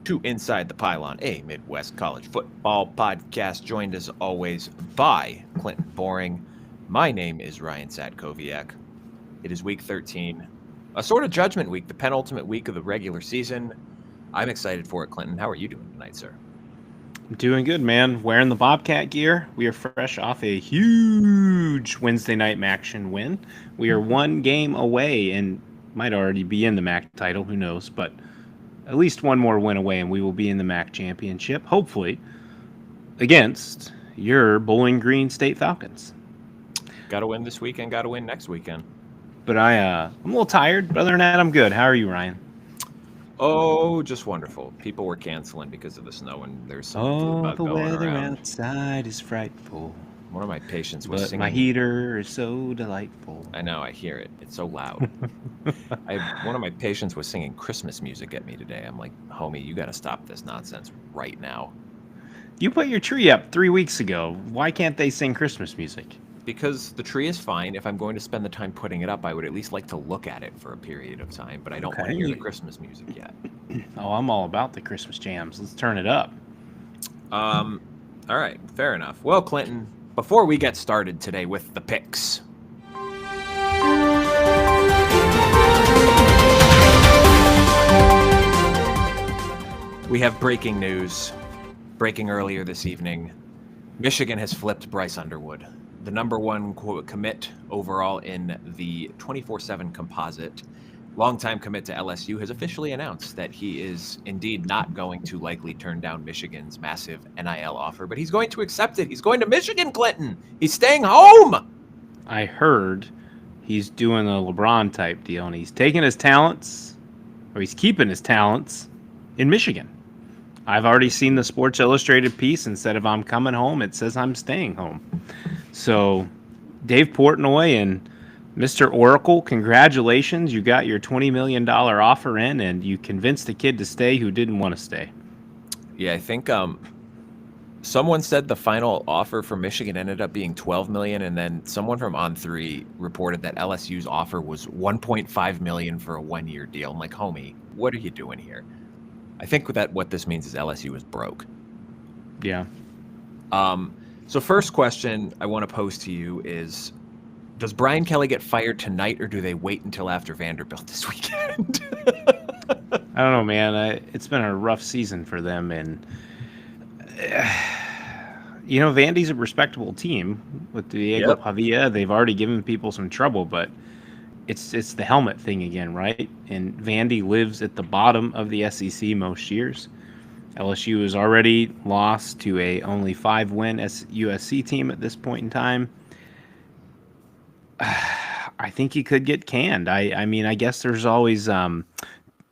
to Inside the Pylon, a Midwest college football podcast, joined as always by Clinton Boring. My name is Ryan Sadkowiak. It is week 13, a sort of judgment week, the penultimate week of the regular season. I'm excited for it, Clinton. How are you doing tonight, sir? I'm doing good, man. Wearing the Bobcat gear. We are fresh off a huge Wednesday night MACtion win. We are one game away and might already be in the MAC title. Who knows? But at least one more win away, and we will be in the MAC championship, hopefully, against your Bowling Green State Falcons. Got to win this weekend, got to win next weekend. But I'm a little tired, but other than that, I'm good. How are you, Ryan? Oh, just wonderful. People were canceling because of the snow, and there's some flu bug the going weather around. Outside is frightful. One of my patients was singing. My heater is so delightful. I know, I hear it. It's so loud. One of my patients was singing Christmas music at me today. I'm like, homie, you got to stop this nonsense right now. You put your tree up 3 weeks ago. Why can't they sing Christmas music? Because the tree is fine. If I'm going to spend the time putting it up, I would at least like to look at it for a period of time, but I don't want to hear the Christmas music yet. Oh, I'm all about the Christmas jams. Let's turn it up. All right, fair enough. Well, Clinton, before we get started today with the picks, we have breaking news. Breaking earlier this evening, Michigan has flipped Bryce Underwood. The number one commit overall in the 24/7 composite, longtime commit to LSU, has officially announced that he is indeed not going to likely turn down Michigan's massive NIL offer, but he's going to accept it. He's going to Michigan, Clinton. He's staying home. I heard he's doing a LeBron type deal, and he's taking his talents, or he's keeping his talents, in Michigan. I've already seen the Sports Illustrated piece. Instead of "I'm coming home," it says "I'm staying home." So, Dave Portnoy and Mr. Oracle, congratulations. You got your $20 million offer in, and you convinced the kid to stay who didn't want to stay. Yeah, I think someone said the final offer for Michigan ended up being $12 million, and then someone from On3 reported that LSU's offer was $1.5 million for a one-year deal. I'm like, homie, what are you doing here? I think that what this means is LSU is broke. Yeah. So first question I want to pose to you is, does Brian Kelly get fired tonight, or do they wait until after Vanderbilt this weekend? I don't know, man. It's been a rough season for them, and Vandy's a respectable team with Diego Pavia. They've already given people some trouble, but it's the helmet thing again, right? And Vandy lives at the bottom of the SEC most years. LSU has already lost to a only 5-win USC team at this point in time. I think he could get canned. I mean, I guess there's always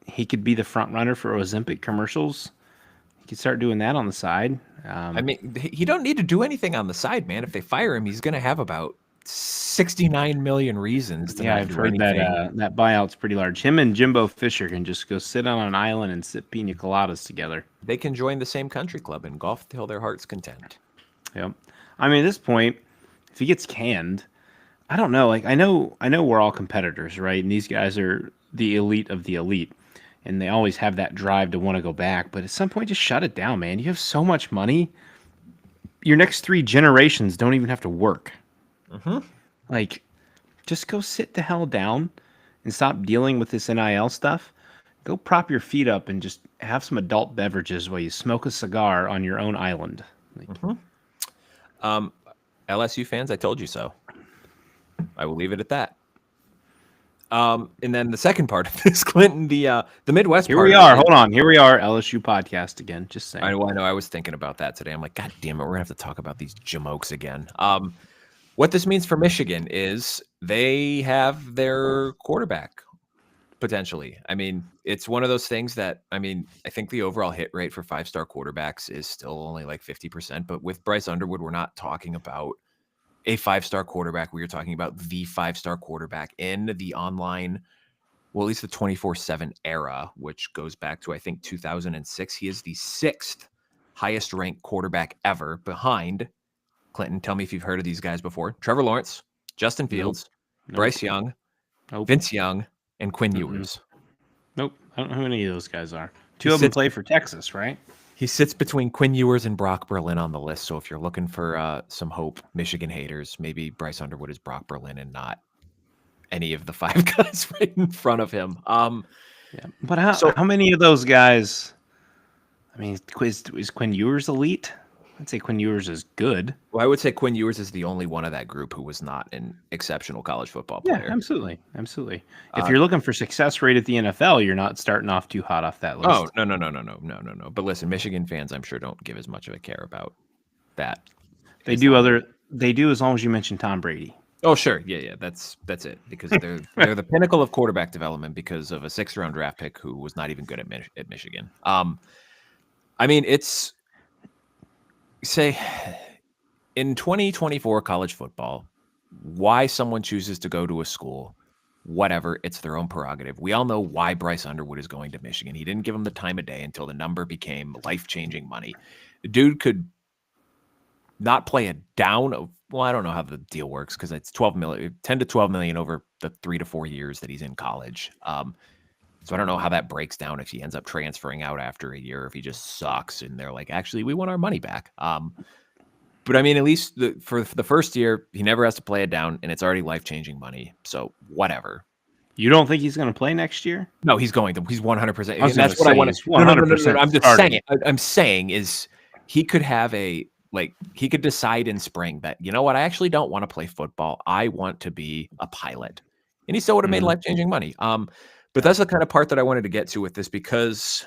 he could be the front runner for Ozempic commercials. He could start doing that on the side. I mean, he don't need to do anything on the side, man. If they fire him, he's going to have about 69 million reasons to not I've do heard anything. that buyout's pretty large. Him and Jimbo Fisher can just go sit on an island and sip pina coladas together. They can join the same country club and golf till their heart's content. Yep. I mean, at this point, if he gets canned, I don't know. Like, I know we're all competitors, right? And these guys are the elite of the elite, and they always have that drive to want to go back. But at some point, just shut it down, man. You have so much money. Your next 3 generations don't even have to work. Mm-hmm. Like, just go sit the hell down and stop dealing with this NIL stuff. Go prop your feet up and just have some adult beverages while you smoke a cigar on your own island. Like, LSU fans, I told you so. I will leave it at that. And then the second part of this, Clinton, the Midwest. Here we are. Hold on. Here we are. LSU podcast again. Just saying. I know. I was thinking about that today. I'm like, God damn it, we're gonna have to talk about these jamokes again. What this means for Michigan is they have their quarterback potentially. I mean, it's one of those things that, I mean, I think the overall hit rate for 5-star quarterbacks is still only like 50%. But with Bryce Underwood, we're not talking about a 5-star quarterback. We are talking about the 5-star quarterback in the online, well, at least the 24/7 era, which goes back to, I think, 2006. He is the 6th highest ranked quarterback ever, behind, Clinton, tell me if you've heard of these guys before: Trevor Lawrence, Justin Fields, Bryce Young, Vince Young, and Quinn Ewers. Nope. I don't know who any of those guys are. Two of them play for Texas, right? He sits between Quinn Ewers and Brock Berlin on the list. So if you're looking for some hope, Michigan haters, maybe Bryce Underwood is Brock Berlin and not any of the 5 guys right in front of him. Yeah, but how many of those guys? I mean, is Quinn Ewers elite? I'd say Quinn Ewers is good. Well, I would say Quinn Ewers is the only one of that group who was not an exceptional college football player. Yeah, absolutely. If you're looking for success rate at the NFL, you're not starting off too hot off that list. Oh, no. But listen, Michigan fans, I'm sure, don't give as much of a care about that. They do as long as you mention Tom Brady. Oh, sure. Yeah. That's it. Because they're the pinnacle of quarterback development because of a 6th-round draft pick who was not even good at Michigan. I mean, it's say in 2024 college football, why someone chooses to go to a school, whatever, it's their own prerogative. We all know why Bryce Underwood is going to Michigan. He didn't give him the time of day until the number became life-changing money. The dude could not play a down of, well, I don't know how the deal works because it's 10 to 12 million over the 3 to 4 years that he's in college. So I don't know how that breaks down if he ends up transferring out after a year, if he just sucks and they're like, actually, we want our money back. But I mean, at least for the first year, he never has to play it down, and it's already life-changing money. So whatever. You don't think he's going to play next year? No, he's going to. He's 100%. And that's what I want to. 100%. No, I'm just saying. I'm saying is he could have he could decide in spring that, you know what, I actually don't want to play football. I want to be a pilot, and he still would have made life-changing money. But that's the kind of part that I wanted to get to with this because,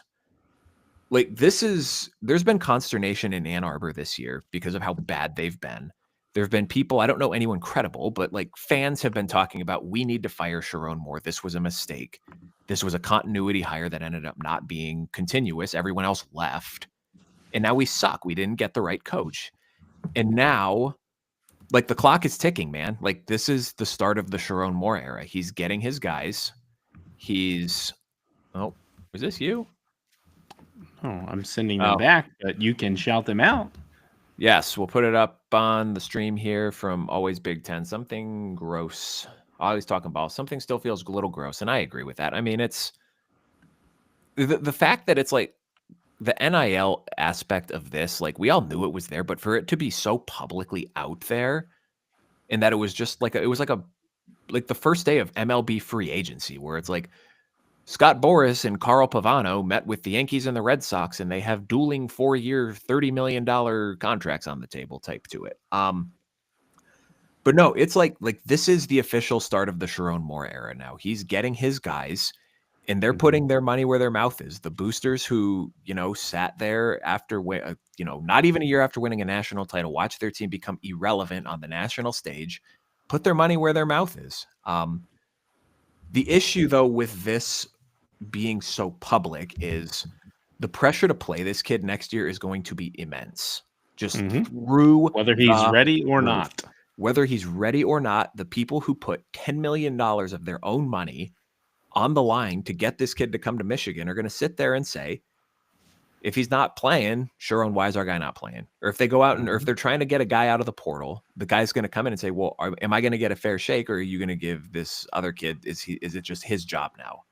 there's been consternation in Ann Arbor this year because of how bad they've been. There have been people, I don't know anyone credible, but fans have been talking about, we need to fire Sharon Moore. This was a mistake. This was a continuity hire that ended up not being continuous. Everyone else left. And now we suck. We didn't get the right coach. And now, the clock is ticking, man. This is the start of the Sharon Moore era. He's getting his guys. Is this you? Oh, I'm sending them back, but you can shout them out. Yes, we'll put it up on the stream here from Always Big Ten. Something gross. Always talking about something still feels a little gross, and I agree with that. I mean, it's the fact that it's the NIL aspect of this. We all knew it was there, but for it to be so publicly out there, and that it was just the first day of MLB free agency, where it's Scott Boras and Carl Pavano met with the Yankees and the Red Sox, and they have dueling 4-year, $30 million contracts on the table type to it. But no, it's this is the official start of the Sharon Moore era now. He's getting his guys, and they're putting their money where their mouth is. The boosters who, sat there after, not even a year after winning a national title, watch their team become irrelevant on the national stage, put their money where their mouth is. The issue, though, with this being so public is the pressure to play this kid next year is going to be immense. Just through whether he's ready or not. Whether he's ready or not, the people who put $10 million of their own money on the line to get this kid to come to Michigan are going to sit there and say, if he's not playing, Sharon, why is our guy not playing? Or if they go out or if they're trying to get a guy out of the portal, the guy's going to come in and say, well, am I going to get a fair shake, or are you going to give this other kid, is it just his job now?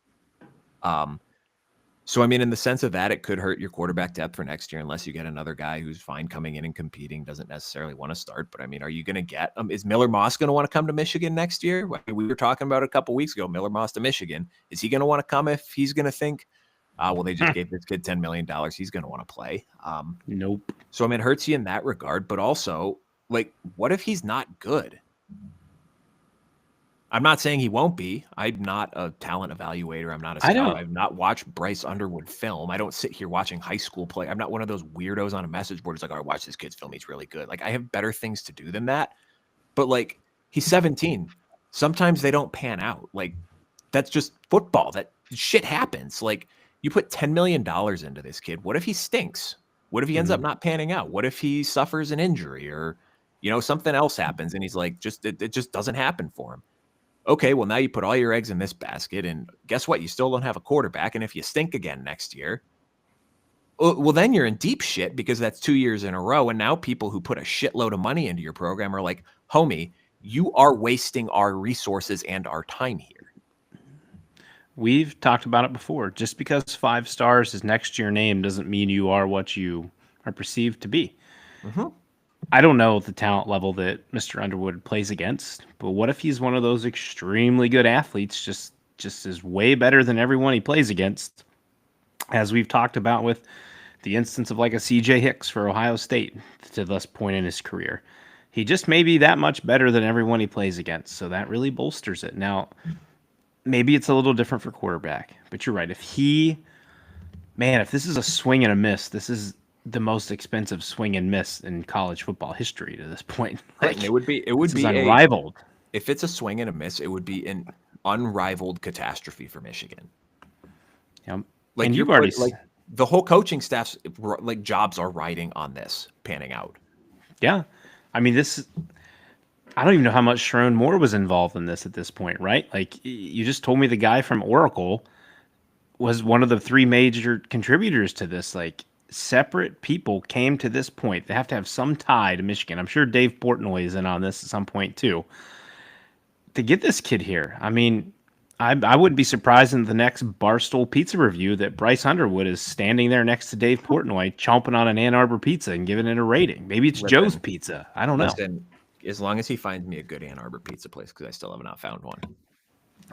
So, I mean, in the sense of that, it could hurt your quarterback depth for next year unless you get another guy who's fine coming in and competing, doesn't necessarily want to start. But I mean, are you going to get is Miller Moss going to want to come to Michigan next year? We were talking about it a couple weeks ago, Miller Moss to Michigan. Is he going to want to come if he's going to think, well, they just gave this kid $10 million. He's going to want to play. Nope. So, I mean, it hurts you in that regard. But also, what if he's not good? I'm not saying he won't be. I'm not a talent evaluator. I'm not a scout. I've not watched Bryce Underwood film. I don't sit here watching high school play. I'm not one of those weirdos on a message board who's all right, watch this kid's film. He's really good. I have better things to do than that. But, he's 17. Sometimes they don't pan out. That's just football. That shit happens. You put $10 million into this kid. What if he stinks? What if he ends up not panning out? What if he suffers an injury or, something else happens and he's it just doesn't happen for him? Okay, well, now you put all your eggs in this basket, and guess what? You still don't have a quarterback, and if you stink again next year, well, then you're in deep shit because that's 2 years in a row, and now people who put a shitload of money into your program are like, homie, you are wasting our resources and our time here. We've talked about it before. Just because 5 stars is next to your name doesn't mean you are what you are perceived to be. Mm-hmm. I don't know the talent level that Mr. Underwood plays against, but what if he's one of those extremely good athletes, just is way better than everyone he plays against, as we've talked about with the instance of like a CJ Hicks for Ohio State to this point in his career. He just may be that much better than everyone he plays against, so that really bolsters it. Now, maybe it's a little different for quarterback, but you're right. If this is a swing and a miss, this is the most expensive swing and miss in college football history to this point. Right, and it would be unrivaled. If it's a swing and a miss, it would be an unrivaled catastrophe for Michigan. Yep. Like and you've already the whole coaching staff's like jobs are riding on this panning out. Yeah. I mean, I don't even know how much Sharon Moore was involved in this at this point, right? Like, you just told me the guy from Oracle was one of the 3 major contributors to this. Like, separate people came to this point. They have to have some tie to Michigan. I'm sure Dave Portnoy is in on this at some point too. To get this kid here, I mean, I wouldn't be surprised in the next Barstool Pizza review that Bryce Underwood is standing there next to Dave Portnoy, chomping on an Ann Arbor pizza and giving it a rating. Maybe it's Joe's Pizza. I don't know. As long as he finds me a good Ann Arbor pizza place, because I still have not found one.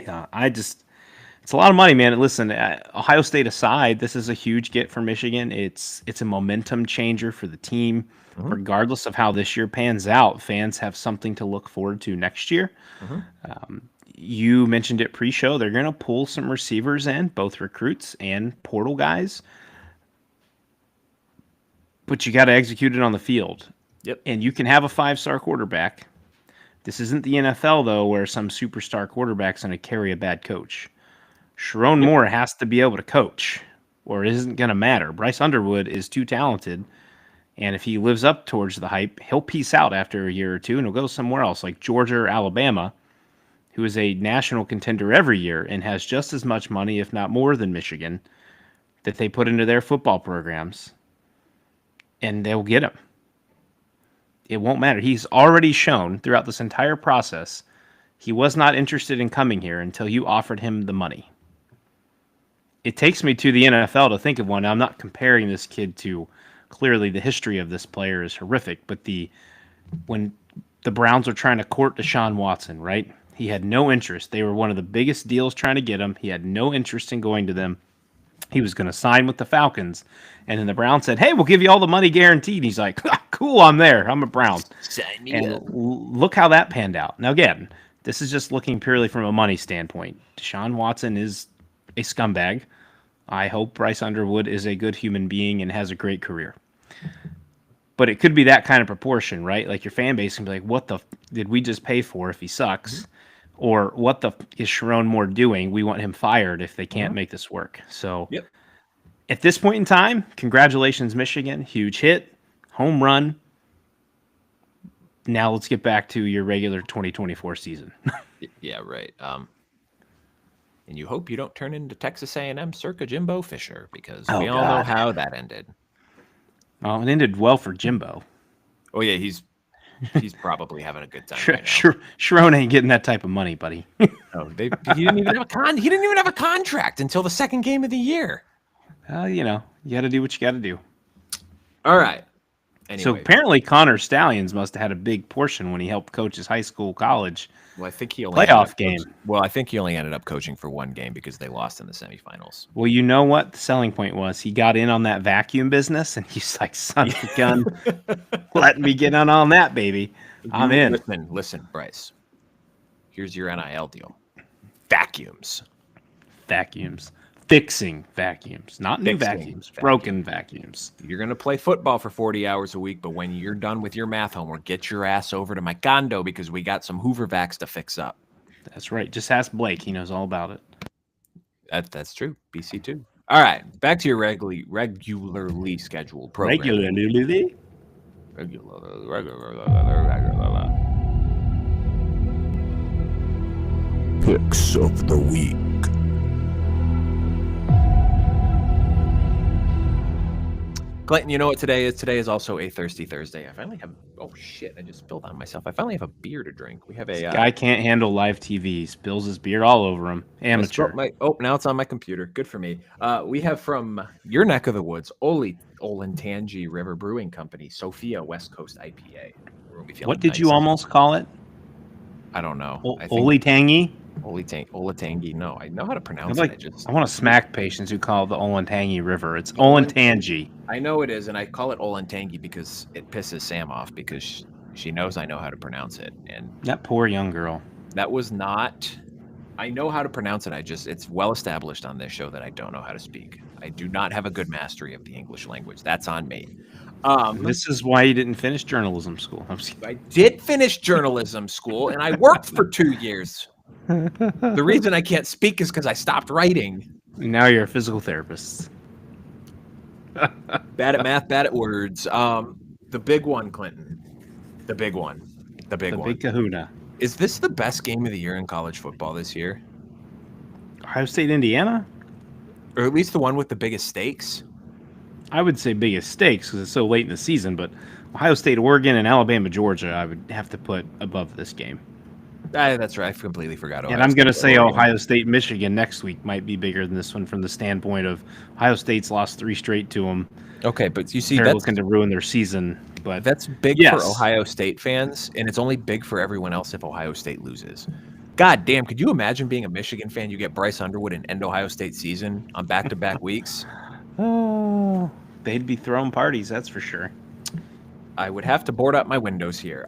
Yeah, it's a lot of money, man. Listen, Ohio State aside, this is a huge get for Michigan. It's a momentum changer for the team. Mm-hmm. Regardless of how this year pans out, fans have something to look forward to next year. Mm-hmm. You mentioned it pre-show. They're going to pull some receivers in, both recruits and portal guys. But you got to execute it on the field. Yep. And you can have a 5-star quarterback. This isn't the NFL, though, where some superstar quarterback's going to carry a bad coach. Sharon Moore has to be able to coach, or it isn't going to matter. Bryce Underwood is too talented, and if he lives up towards the hype, he'll peace out after a year or two, and he'll go somewhere else, like Georgia or Alabama, who is a national contender every year and has just as much money, if not more than Michigan, that they put into their football programs, and they'll get him. It won't matter. He's already shown throughout this entire process he was not interested in coming here until you offered him the money. It takes me to the NFL to think of one. Now, I'm not comparing this kid to, clearly the history of this player is horrific, but when the Browns were trying to court Deshaun Watson, right? He had no interest. They were one of the biggest deals trying to get him. He had no interest in going to them. He was going to sign with the Falcons. And then the Browns said, hey, we'll give you all the money guaranteed. And he's like, cool, I'm there. I'm a Brown. Sign me and up. Look how that panned out. Now, again, this is just looking purely from a money standpoint. Deshaun Watson is a scumbag. I hope Bryce Underwood is a good human being and has a great career. But it could be that kind of proportion, right? Like your fan base can be like, what the did we just pay for if he sucks? Mm-hmm. Or what the is Sharon Moore doing? We want him fired if they can't make this work. So At this point in time, congratulations, Michigan. Huge hit, home run. Now let's get back to your regular 2024 season. Yeah, right. And you hope you don't turn into Texas A&M circa Jimbo Fisher, because we all know how that ended. Well, it ended well for Jimbo. Oh yeah, he's probably having a good time right now. Sharon ain't getting that type of money, buddy. Oh, he didn't even have a contract until the second game of the year. You got to do what you got to do. All right. Anyway. So apparently Connor Stallions must have had a big portion when he helped coach his high school, college. Well, I think he only playoff game. I think he only ended up coaching for one game because they lost in the semifinals. Well, you know what the selling point was? He got in on that vacuum business, and he's like, "Son of a gun, let me get in on that, baby. I'm in." Listen, Bryce. Here's your NIL deal. Vacuums. Fixing vacuums, not new vacuums, broken vacuums. You're going to play football for 40 hours a week, but when you're done with your math homework, get your ass over to my condo because we got some Hoover vacs to fix up. That's right. Just ask Blake. He knows all about it. That's true. BC too. All right. Back to your regularly scheduled program. Regularly. Picks of the week. Clayton, you know what today is? Today is also a Thirsty Thursday. I finally have. Oh shit! I just spilled on myself. I finally have a beer to drink. We have This a. guy can't handle live TV. Spills his beer all over him. I Amateur. spilled my. Oh, now it's on my computer. Good for me. We have from your neck of the woods, Olentangy River Brewing Company, Sophia West Coast IPA. We're gonna be feeling What did nice. you almost call it? I don't know. I think Oli Tangy? Olatangy. No, I know how to pronounce Like, it. I want to smack patients who call it the Olentangy River. It's Olentangy. I know it is, and I call it Olentangy because it pisses Sam off because she knows I know how to pronounce it, and That poor young girl. that was not. I know how to pronounce it. It's well established on this show that I don't know how to speak. I do not have a good mastery of the English language. That's on me. This is why you didn't finish journalism school. I did finish journalism school, and I worked for 2 years. The reason I can't speak is because I stopped writing. Now you're a physical therapist. Bad at math, bad at words. The big one, Clinton. The big one. The big kahuna. Is this the best game of the year in college football this year? Ohio State, Indiana? Or at least the one with the biggest stakes? I would say biggest stakes because it's so late in the season, but Ohio State, Oregon, and Alabama, Georgia, I would have to put above this game. That's right. I completely forgot. And I'm going to say Ohio State, Michigan next week might be bigger than this one from the standpoint of Ohio State's lost 3 straight to them. Okay, but you see, they're that's looking to ruin their season. But that's big for Ohio State fans, and it's only big for everyone else if Ohio State loses. God damn, could you imagine being a Michigan fan? You get Bryce Underwood and end Ohio State season on back-to-back weeks. Oh, they'd be throwing parties, that's for sure. I would have to board up my windows here.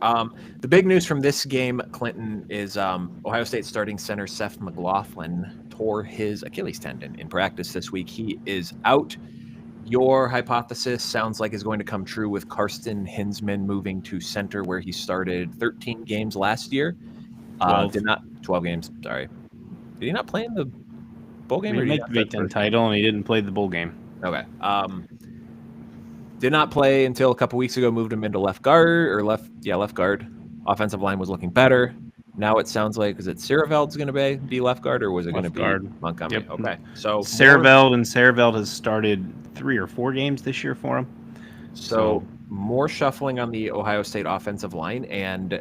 The big news from this game, Clinton, is Ohio State starting center Seth McLaughlin tore his Achilles tendon in practice this week. He is out. Your hypothesis sounds like is going to come true with Karsten Hinsman moving to center where he started 13 games last year. 12 games, sorry. Did he not play in the bowl game? He didn't make the Big Ten title, and he didn't play the bowl game. Okay. Did not play until a couple weeks ago, moved him into left guard. Left guard. Offensive line was looking better. Now it sounds like, is it Saraveld's going to be left guard, or was it going to be Montgomery? Yep. Okay. So Saraveld has started 3 or 4 games this year for him. So more shuffling on the Ohio State offensive line, and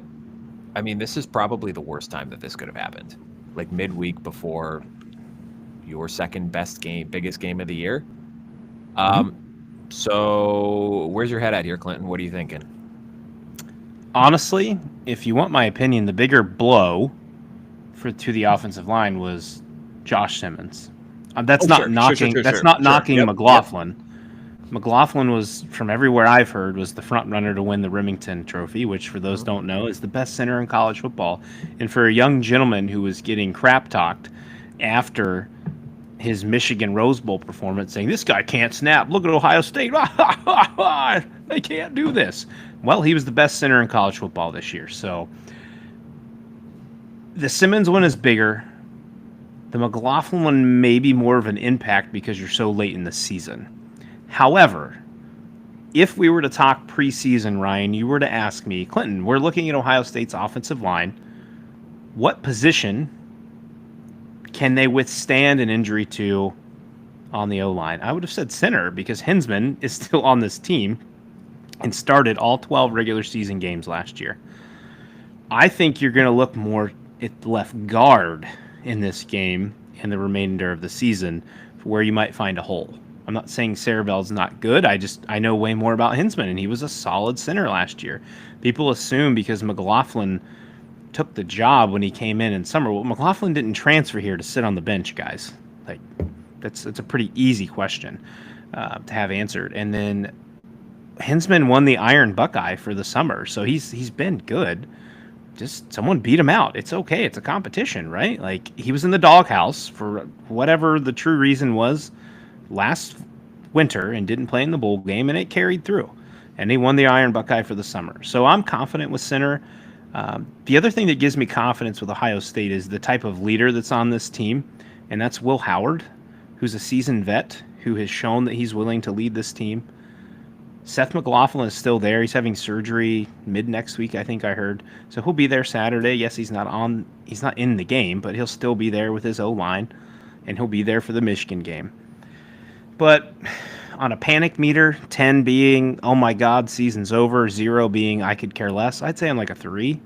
I mean, this is probably the worst time that this could have happened. Like midweek before your second best game, biggest game of the year. So where's your head at here, Clinton? What are you thinking? Honestly, if you want my opinion, the bigger blow to the offensive line was Josh Simmons. That's not knocking McLaughlin. Yep. McLaughlin was, from everywhere I've heard, was the front runner to win the Remington Trophy, which for those don't know is the best center in college football. And for a young gentleman who was getting crap talked after his Michigan Rose Bowl performance, saying, this guy can't snap. Look at Ohio State. They can't do this. Well, he was the best center in college football this year. So the Simmons one is bigger. The McLaughlin one may be more of an impact because you're so late in the season. However, if we were to talk preseason, Ryan, you were to ask me, Clinton, we're looking at Ohio State's offensive line. What position can they withstand an injury to on the O-line? I would have said center because Hinsman is still on this team and started all 12 regular season games last year. I think you're going to look more at left guard in this game and the remainder of the season for where you might find a hole. I'm not saying Saraveld's not good. I know way more about Hinsman, and he was a solid center last year. People assume because McLaughlin took the job when he came in summer. Well, McLaughlin didn't transfer here to sit on the bench, guys. Like, it's a pretty easy question to have answered. And then Hinsman won the Iron Buckeye for the summer, so he's been good. Just someone beat him out. It's okay. It's a competition, right? Like, he was in the doghouse for whatever the true reason was last winter and didn't play in the bowl game, and it carried through. And he won the Iron Buckeye for the summer. So I'm confident with center. The other thing that gives me confidence with Ohio State is the type of leader that's on this team, and that's Will Howard, who's a seasoned vet who has shown that he's willing to lead this team. Seth McLaughlin is still there. He's having surgery mid next week, I think I heard. So he'll be there Saturday. Yes, he's not in the game, but he'll still be there with his O-line, and he'll be there for the Michigan game. But on a panic meter, 10 being, oh my God, season's over, 0 being, I could care less, I'd say I'm like a 3.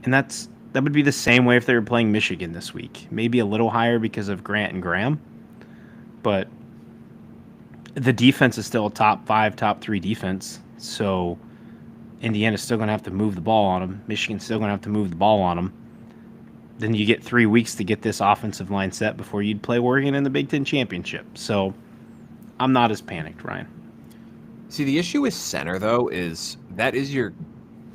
And that would be the same way if they were playing Michigan this week. Maybe a little higher because of Grant and Graham. But the defense is still a top 5, top 3 defense. So Indiana's still going to have to move the ball on them. Michigan's still going to have to move the ball on them. Then you get 3 weeks to get this offensive line set before you'd play Oregon in the Big Ten Championship. So I'm not as panicked, Ryan. See, the issue with center, though, is that is your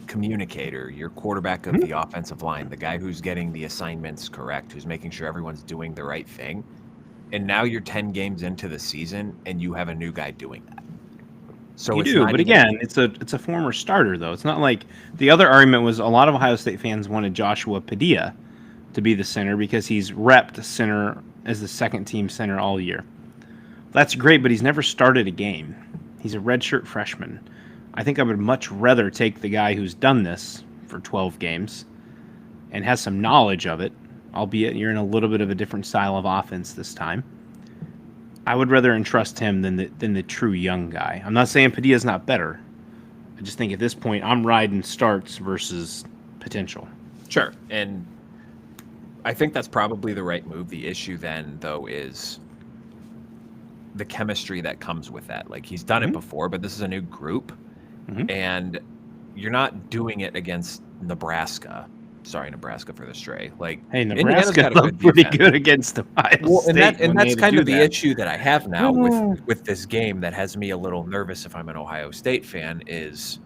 communicator, your quarterback of the offensive line, the guy who's getting the assignments correct, who's making sure everyone's doing the right thing. And now you're 10 games into the season, and you have a new guy doing that. So you do, but again, it's a former starter, though. It's not like the other argument was a lot of Ohio State fans wanted Joshua Padilla to be the center because he's repped center as the second team center all year. That's great, but he's never started a game. He's a redshirt freshman. I think I would much rather take the guy who's done this for 12 games and has some knowledge of it, albeit you're in a little bit of a different style of offense this time. I would rather entrust him than the true young guy. I'm not saying Padilla's not better. I just think at this point I'm riding starts versus potential. Sure, and I think that's probably the right move. The issue then, though, is the chemistry that comes with that. Like, he's done it before, but this is a new group, and you're not doing it against Nebraska. Sorry, Nebraska for the stray. Like, hey, Nebraska looked pretty good against Ohio State. And that's kind of the issue that I have now with this game that has me a little nervous if I'm an Ohio State fan is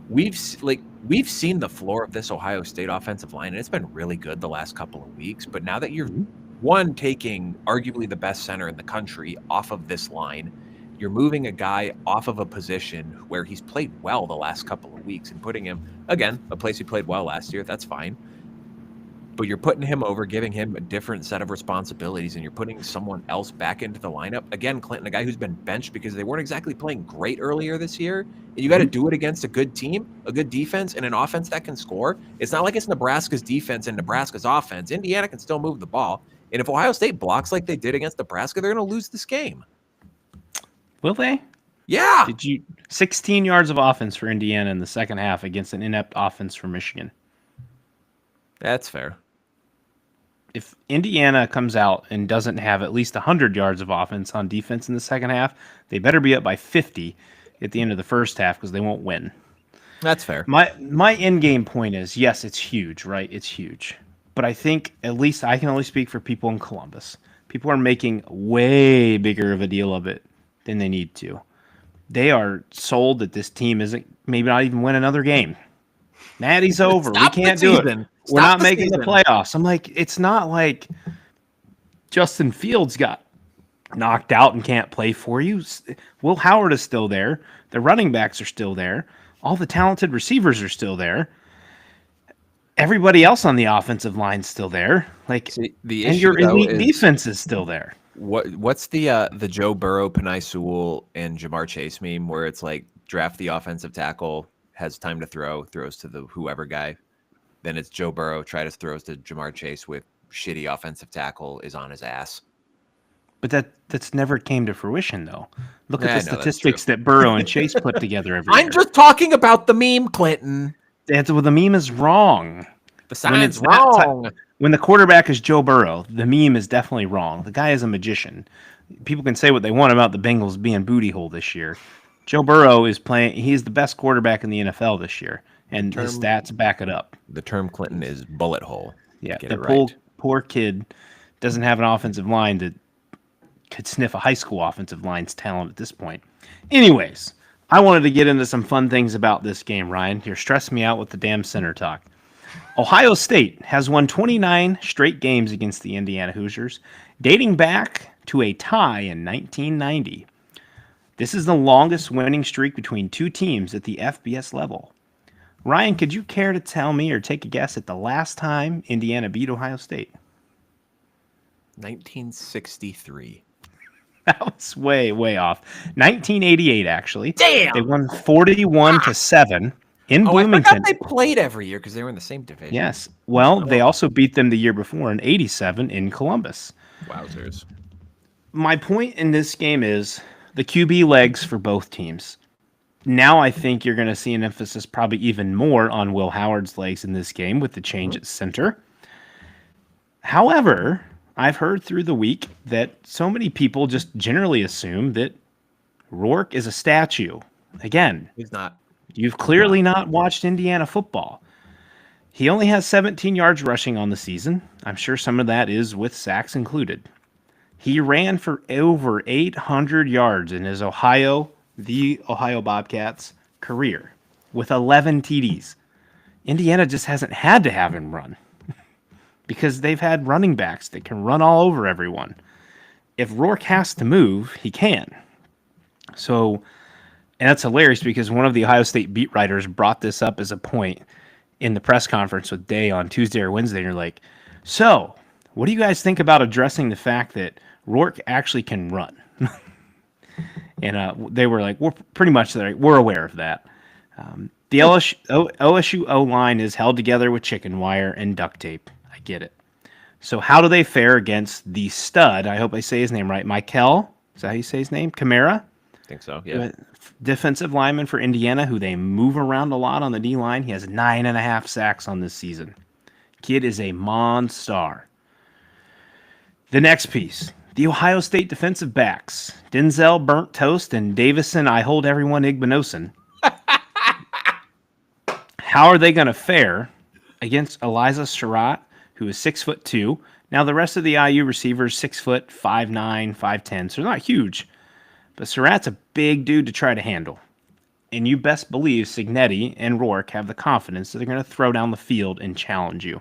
we've seen the floor of this Ohio State offensive line, and it's been really good the last couple of weeks. But now that you're taking arguably the best center in the country off of this line, you're moving a guy off of a position where he's played well the last couple of weeks and putting him, again, a place he played well last year, that's fine. But you're putting him over, giving him a different set of responsibilities, and you're putting someone else back into the lineup. Again, Clinton, a guy who's been benched because they weren't exactly playing great earlier this year. And you got to do it against a good team, a good defense, and an offense that can score. It's not like it's Nebraska's defense and Nebraska's offense. Indiana can still move the ball. And if Ohio State blocks like they did against Nebraska, they're going to lose this game. Will they? Yeah. 16 yards of offense for Indiana in the second half against an inept offense for Michigan. That's fair. If Indiana comes out and doesn't have at least 100 yards of offense on defense in the second half, they better be up by 50 at the end of the first half because they won't win. That's fair. My end game point is, yes, it's huge, right? It's huge. But I think at least I can only speak for people in Columbus. People are making way bigger of a deal of it than they need to. They are sold that this team isn't, maybe not even win another game. Natty's over. We can't do it. We're not making the playoffs. I'm like, it's not like Justin Fields got knocked out and can't play for you. Will Howard is still there. The running backs are still there. All the talented receivers are still there. Everybody else on the offensive line is still there. Like, see, the and issue, your elite defense is still there. What's the Joe Burrow, Penei Sewell, and Jamar Chase meme where it's like draft the offensive tackle, has time to throws to the whoever guy. Then it's Joe Burrow, throws to Jamar Chase with shitty offensive tackle is on his ass. But that's never came to fruition, though. Look at the statistics that Burrow and Chase put together every year. I'm just talking about the meme, Clinton. The meme is wrong. The science wrong. When the quarterback is Joe Burrow, the meme is definitely wrong. The guy is a magician. People can say what they want about the Bengals being booty hole this year. Joe Burrow is playing. He's the best quarterback in the NFL this year, and his stats back it up. The term, Clinton, is bullet hole. Yeah, the poor kid doesn't have an offensive line that could sniff a high school offensive line's talent at this point. Anyways, I wanted to get into some fun things about this game, Ryan. You're stressing me out with the damn center talk. Ohio State has won 29 straight games against the Indiana Hoosiers, dating back to a tie in 1990. This is the longest winning streak between two teams at the FBS level. Ryan, could you care to tell me or take a guess at the last time Indiana beat Ohio State? 1963. That was way, way off. 1988, actually. Damn! They won 41-7 in Bloomington. I forgot they played every year because they were in the same division. Yes. Well, they also beat them the year before in 87 in Columbus. Wowzers. My point in this game is the QB legs for both teams. Now I think you're going to see an emphasis probably even more on Will Howard's legs in this game with the change at center. However, I've heard through the week that so many people just generally assume that Rourke is a statue. Again, He's not. You've clearly not watched Indiana football. He only has 17 yards rushing on the season. I'm sure some of that is with sacks included. He ran for over 800 yards in his Ohio Bobcats career with 11 TDs. Indiana just hasn't had to have him run because they've had running backs that can run all over everyone. If Rourke has to move, he can. So, and that's hilarious because one of the Ohio State beat writers brought this up as a point in the press conference with Day on Tuesday or Wednesday. And you're like, so what do you guys think about addressing the fact that Rourke actually can run? And they were like, we're pretty much there. We're aware of that. The OSU O-line is held together with chicken wire and duct tape. I get it. So how do they fare against the stud? I hope I say his name right. Michael, is that how you say his name? Kamara? I think so, yeah. Defensive lineman for Indiana, who they move around a lot on the D-line. He has 9.5 sacks on this season. Kid is a monster. The next piece, the Ohio State defensive backs, Denzel Burnt Toast and Davison I Hold Everyone Igbinosun. How are they going to fare against Eliza Surratt, who is 6'2"? Now the rest of the IU receivers 6'5", 5'9", 5'10", so they're not huge. But Surratt's a big dude to try to handle. And you best believe Cignetti and Rourke have the confidence that they're going to throw down the field and challenge you.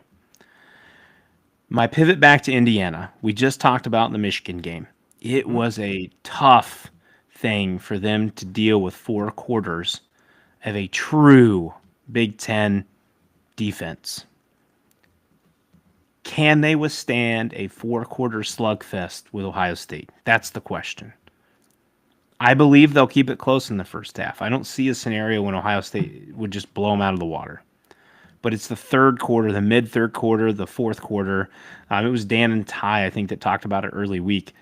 My pivot back to Indiana, we just talked about in the Michigan game. It was a tough thing for them to deal with 4 quarters of a true Big Ten defense. Can they withstand a 4-quarter slugfest with Ohio State? That's the question. I believe they'll keep it close in the first half. I don't see a scenario when Ohio State would just blow them out of the water. But it's the third quarter, the mid-third quarter, the fourth quarter. It was Dan and Ty, I think, that talked about it early week.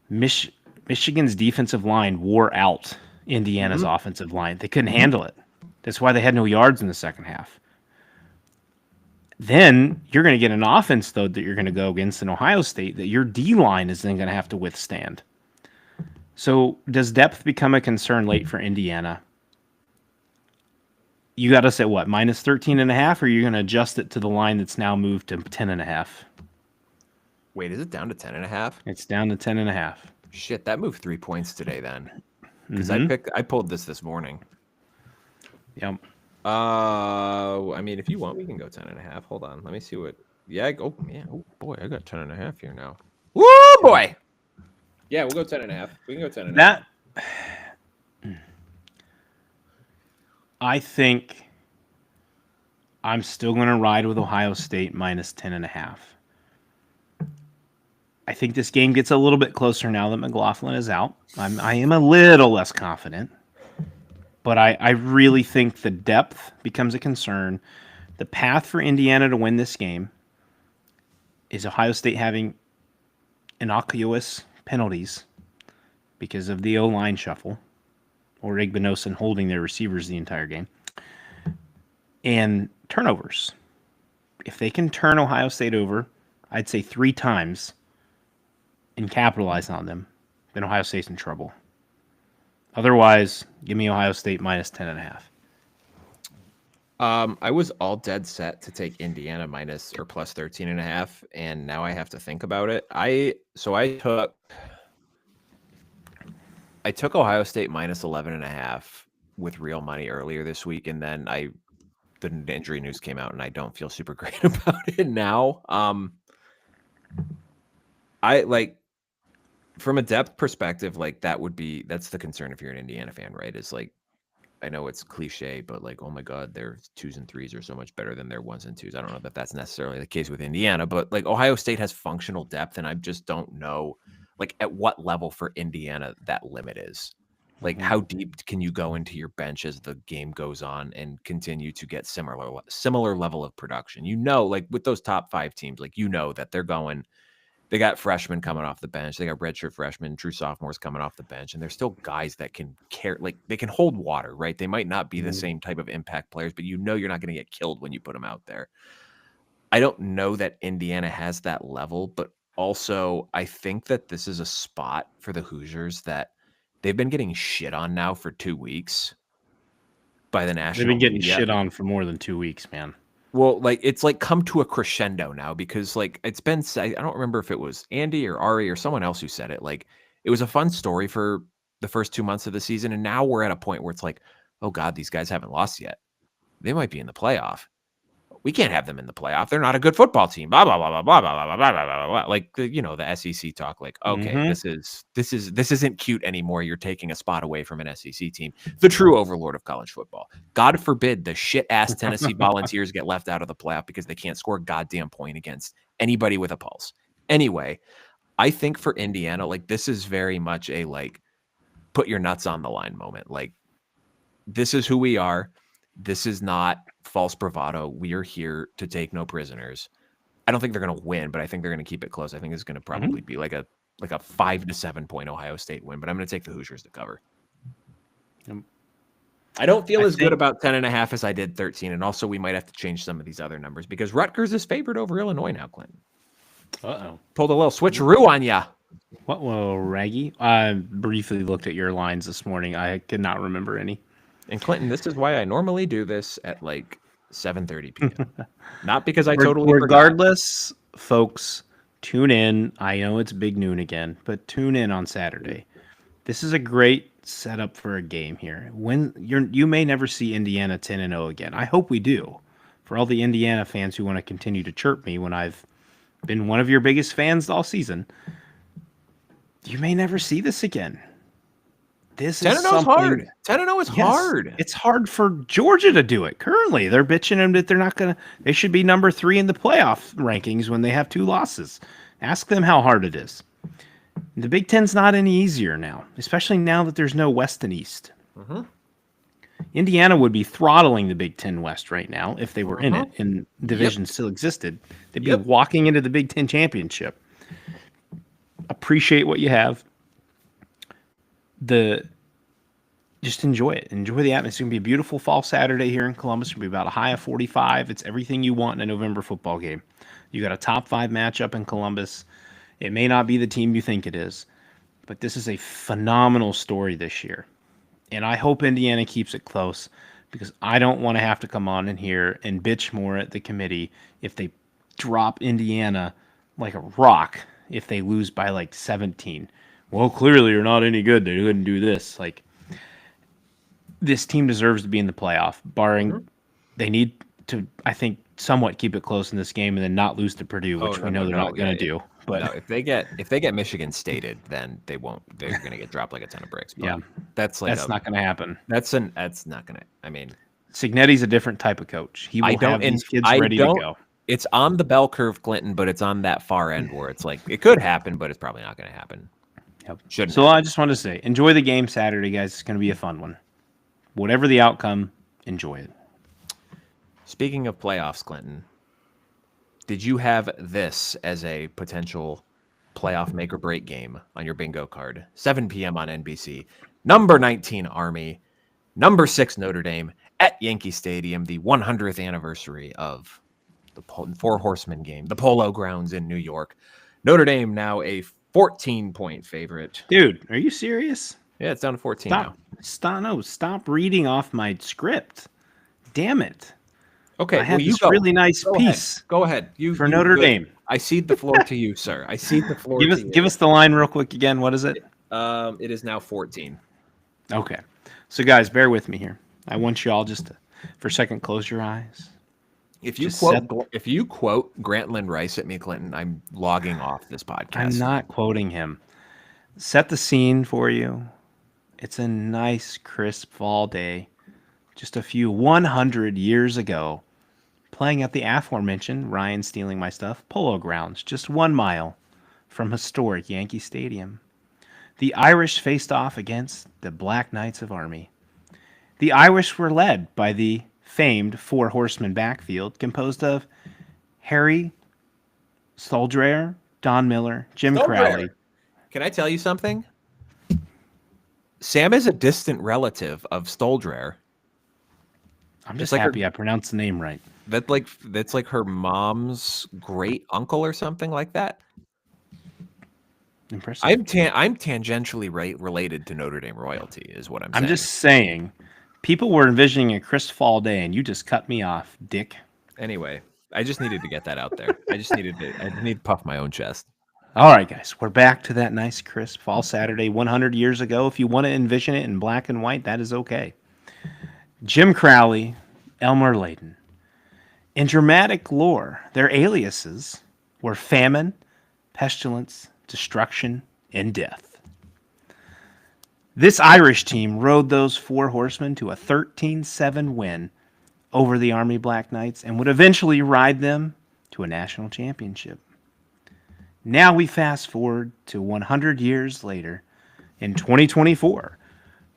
Michigan's defensive line wore out Indiana's offensive line. They couldn't handle it. That's why they had no yards in the second half. Then you're going to get an offense, though, that you're going to go against in Ohio State that your D-line is then going to have to withstand. So does depth become a concern late for Indiana? You got us at what, minus 13.5, or are you going to adjust it to the line that's now moved to 10.5? Wait, is it down to 10.5? It's down to 10.5. Shit, that moved 3 points today then. Because I pulled this morning. Yep. I mean, if you want, we can go 10.5. Hold on, let me see what. Yeah. Oh man. Oh boy, I got 10.5 here now. Woo boy. Yeah, we'll go 10.5. We can go 10.5. That I think I'm still going to ride with Ohio State minus 10.5. I think this game gets a little bit closer now that McLaughlin is out. I am a little less confident, but I really think the depth becomes a concern. The path for Indiana to win this game is Ohio State having innocuous penalties because of the O-line shuffle, or Igbinosun holding their receivers the entire game, and turnovers. If they can turn Ohio State over, I'd say 3 times, and capitalize on them, then Ohio State's in trouble. Otherwise, give me Ohio State minus 10.5. I was all dead set to take Indiana minus or plus 13.5, and now I have to think about it. I took Ohio State minus 11.5 with real money earlier this week, and then the injury news came out, and I don't feel super great about it now. I like, from a depth perspective, like that's the concern if you're an Indiana fan, right? Is like, I know it's cliche, but like, oh my God, their 2s and 3s are so much better than their 1s and 2s. I don't know that that's necessarily the case with Indiana, but like Ohio State has functional depth, and I just don't know like at what level for Indiana that limit is. Like, how deep can you go into your bench as the game goes on and continue to get similar level of production? You know, like with those top 5 teams, like, you know that they're going They got freshmen coming off the bench. They got redshirt freshmen, true sophomores coming off the bench, and they're still guys that can they can hold water, right? They might not be the same type of impact players, but you're not going to get killed when you put them out there. I don't know that Indiana has that level, but also I think that this is a spot for the Hoosiers that they've been getting shit on now for 2 weeks by the national They've been getting media. shit on for more than 2 weeks, man. Well, it's come to a crescendo now because it's been I don't remember if it was Andy or Ari or someone else who said it. It was a fun story for the first 2 months of the season, and now we're at a point where it's like, oh God, these guys haven't lost yet. They might be in the playoff. We can't have them in the playoff. They're not a good football team. Blah blah blah blah blah blah blah blah blah blah blah. The SEC talk. Okay, this isn't cute anymore. You're taking a spot away from an SEC team, the true overlord of college football. God forbid the shit ass Tennessee Volunteers get left out of the playoff because they can't score a goddamn point against anybody with a pulse. Anyway, I think for Indiana, this is very much a put your nuts on the line moment. This is who we are. This is not false bravado. We are here to take no prisoners. I don't think they're going to win, but I think they're going to keep it close. I think it's going to probably be like a 5-7 point Ohio State win, but I'm going to take the Hoosiers to cover. I don't feel as good about 10.5 as I did 13, and also we might have to change some of these other numbers because Rutgers is favored over Illinois now, Clinton. Uh-oh. Pulled a little switcheroo on ya. What, well, Raggy? I briefly looked at your lines this morning. I could not remember any. And Clinton, this is why I normally do this at 7:30 p.m. Not because I totally Regardless, folks, tune in. I know it's big noon again, but tune in on Saturday. This is a great setup for a game here. You may never see Indiana 10-0 again. I hope we do. For all the Indiana fans who want to continue to chirp me when I've been one of your biggest fans all season, you may never see this again. This 10-0 is hard. 10-0 is hard. It's hard for Georgia to do it. Currently, they're bitching them that they're not going to. They should be number 3 in the playoff rankings when they have 2 losses. Ask them how hard it is. The Big Ten's not any easier now, especially now that there's no West and East. Mm-hmm. Indiana would be throttling the Big Ten West right now if they were in it and division still existed. They'd be walking into the Big Ten championship. Appreciate what you have. Just enjoy it. Enjoy the atmosphere. It's going to be a beautiful fall Saturday here in Columbus. It's going to be about a high of 45. It's everything you want in a November football game. You got a top 5 matchup in Columbus. It may not be the team you think it is, but this is a phenomenal story this year. And I hope Indiana keeps it close because I don't want to have to come on in here and bitch more at the committee if they drop Indiana like a rock if they lose by 17. Well, clearly you're not any good. They couldn't do this. This team deserves to be in the playoff, barring they need to, I think, somewhat keep it close in this game and then not lose to Purdue, which we know they're not going to do. But no, if they get Michigan stated, then they won't. They're going to get dropped like a ton of bricks. But that's not going to happen. That's not going to. I mean, Signetti's a different type of coach. He will have these kids ready to go. It's on the bell curve, Clinton, but it's on that far end where it's it could happen, but it's probably not going to happen. Yep. Shouldn't. So I just want to say, enjoy the game Saturday, guys. It's going to be a fun one. Whatever the outcome, enjoy it. Speaking of playoffs, Clinton, did you have this as a potential playoff make or break game on your bingo card? 7 p.m. on NBC. Number 19 Army, number 6 Notre Dame at Yankee Stadium, the 100th anniversary of the Four Horsemen game, the Polo Grounds in New York. Notre Dame now a 14-point favorite. Dude, are you serious? Yeah, it's down to 14 now. Stop reading off my script. Damn it. Okay, I had this really nice piece. Go ahead. For Notre Dame. I cede the floor to you, sir. I cede the floor to you. Give us the line real quick again. What is it? It is now 14. Okay. So, guys, bear with me here. I want you all just to, for a second, close your eyes. If you quote Grantland Rice at me, Clinton, I'm logging off this podcast. I'm not quoting him. Set the scene for you. It's a nice, crisp fall day. Just a few 100 years ago. Playing at the aforementioned, Ryan stealing my stuff, Polo Grounds, just 1 mile from historic Yankee Stadium. The Irish faced off against the Black Knights of Army. The Irish were led by the famed Four Horsemen backfield composed of Harry Stoldraer, Don Miller, Jim Stolbrer. Crowley. Can I tell you something? Sam is a distant relative of Stoldrer. I'm just happy I pronounced the name right. That's like her mom's great uncle or something like that. Impressive. I'm tangentially related to Notre Dame royalty, is what I'm saying. I'm just saying, people were envisioning a crisp fall day, and you just cut me off, dick. Anyway, I just needed to get that out there. I need to puff my own chest. All right, guys, we're back to that nice crisp fall Saturday 100 years ago. If you want to envision it in black and white, that is okay. Jim Crowley, Elmer Layden. In dramatic lore, their aliases were famine, pestilence, destruction, and death. This Irish team rode those four horsemen to a 13-7 win over the Army Black Knights and would eventually ride them to a national championship. Now we fast forward to 100 years later in 2024,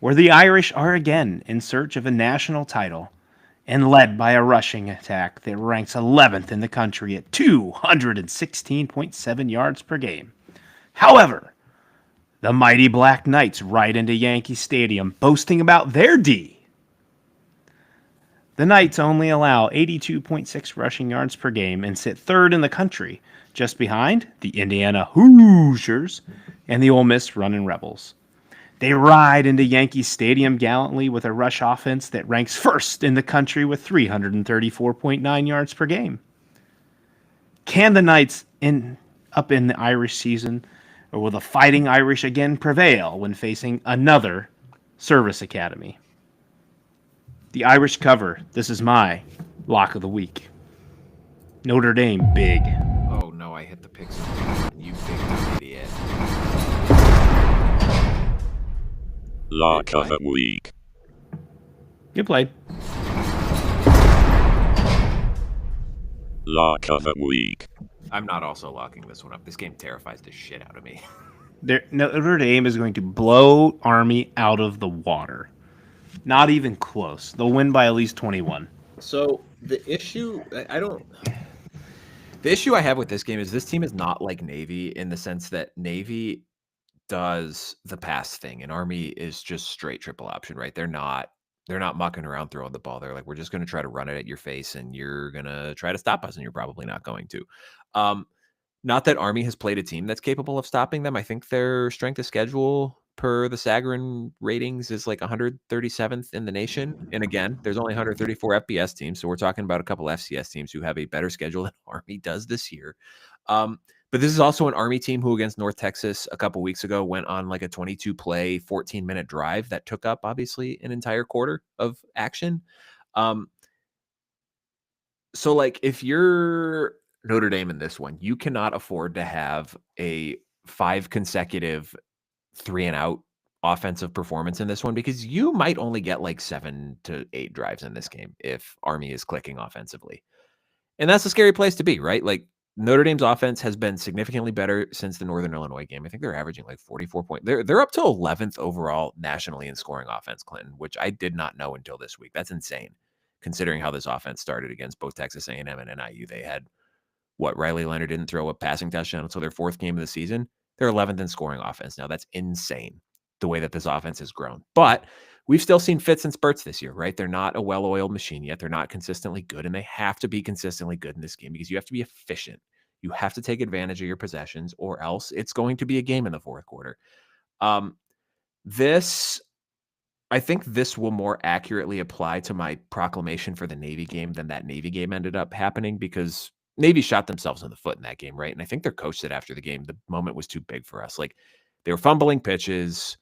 where the Irish are again in search of a national title and led by a rushing attack that ranks 11th in the country at 216.7 yards per game. However, the mighty Black Knights ride into Yankee Stadium boasting about their D. The Knights only allow 82.6 rushing yards per game and sit third in the country, just behind the Indiana Hoosiers and the Ole Miss Runnin' Rebels. They ride into Yankee Stadium gallantly with a rush offense that ranks first in the country with 334.9 yards per game. Can the Knights up in the Irish season, or will the Fighting Irish again prevail when facing another service academy? The Irish cover. This is my lock of the week. Notre Dame, big. Oh no, I hit the pixel. You big idiot. Lock of the week. Good play. Lock of the week. I'm not also locking this one up. This game terrifies the shit out of me. Notre Dame is going to blow Army out of the water. Not even close. They'll win by at least 21. So the issue I have with this game is this team is not like Navy in the sense that Navy does the pass thing and Army is just straight triple option, right? They're not mucking around throwing the ball. They're like, we're just going to try to run it at your face and you're going to try to stop us and you're probably not going to. Not that Army has played a team that's capable of stopping them. I think their strength of schedule per the Sagarin ratings is like 137th in the nation. And again, there's only 134 FBS teams. So we're talking about a couple FCS teams who have a better schedule than Army does this year. But this is also an Army team who against North Texas a couple weeks ago went on like a 22 play, 14-minute drive that took up obviously an entire quarter of action. So like if you're Notre Dame in this one, you cannot afford to have a 5 consecutive 3-and-out offensive performance in this one because you might only get like 7 to 8 drives in this game if Army is clicking offensively. And that's a scary place to be, right? Like Notre Dame's offense has been significantly better since the Northern Illinois game. I think they're averaging like 44 points. They're up to 11th overall nationally in scoring offense, Clinton, which I did not know until this week. That's insane, considering how this offense started against both Texas A&M and NIU. They had Riley Leonard didn't throw a passing touchdown until their 4th game of the season. They're 11th in scoring offense now. That's insane, the way that this offense has grown. But we've still seen fits and spurts this year, right? They're not a well-oiled machine yet. They're not consistently good, and they have to be consistently good in this game because you have to be efficient. You have to take advantage of your possessions, or else it's going to be a game in the 4th quarter. I think this will more accurately apply to my proclamation for the Navy game than that Navy game ended up happening because Navy shot themselves in the foot in that game, right? And I think their coach said after the game, the moment was too big for us. Like they were fumbling pitches.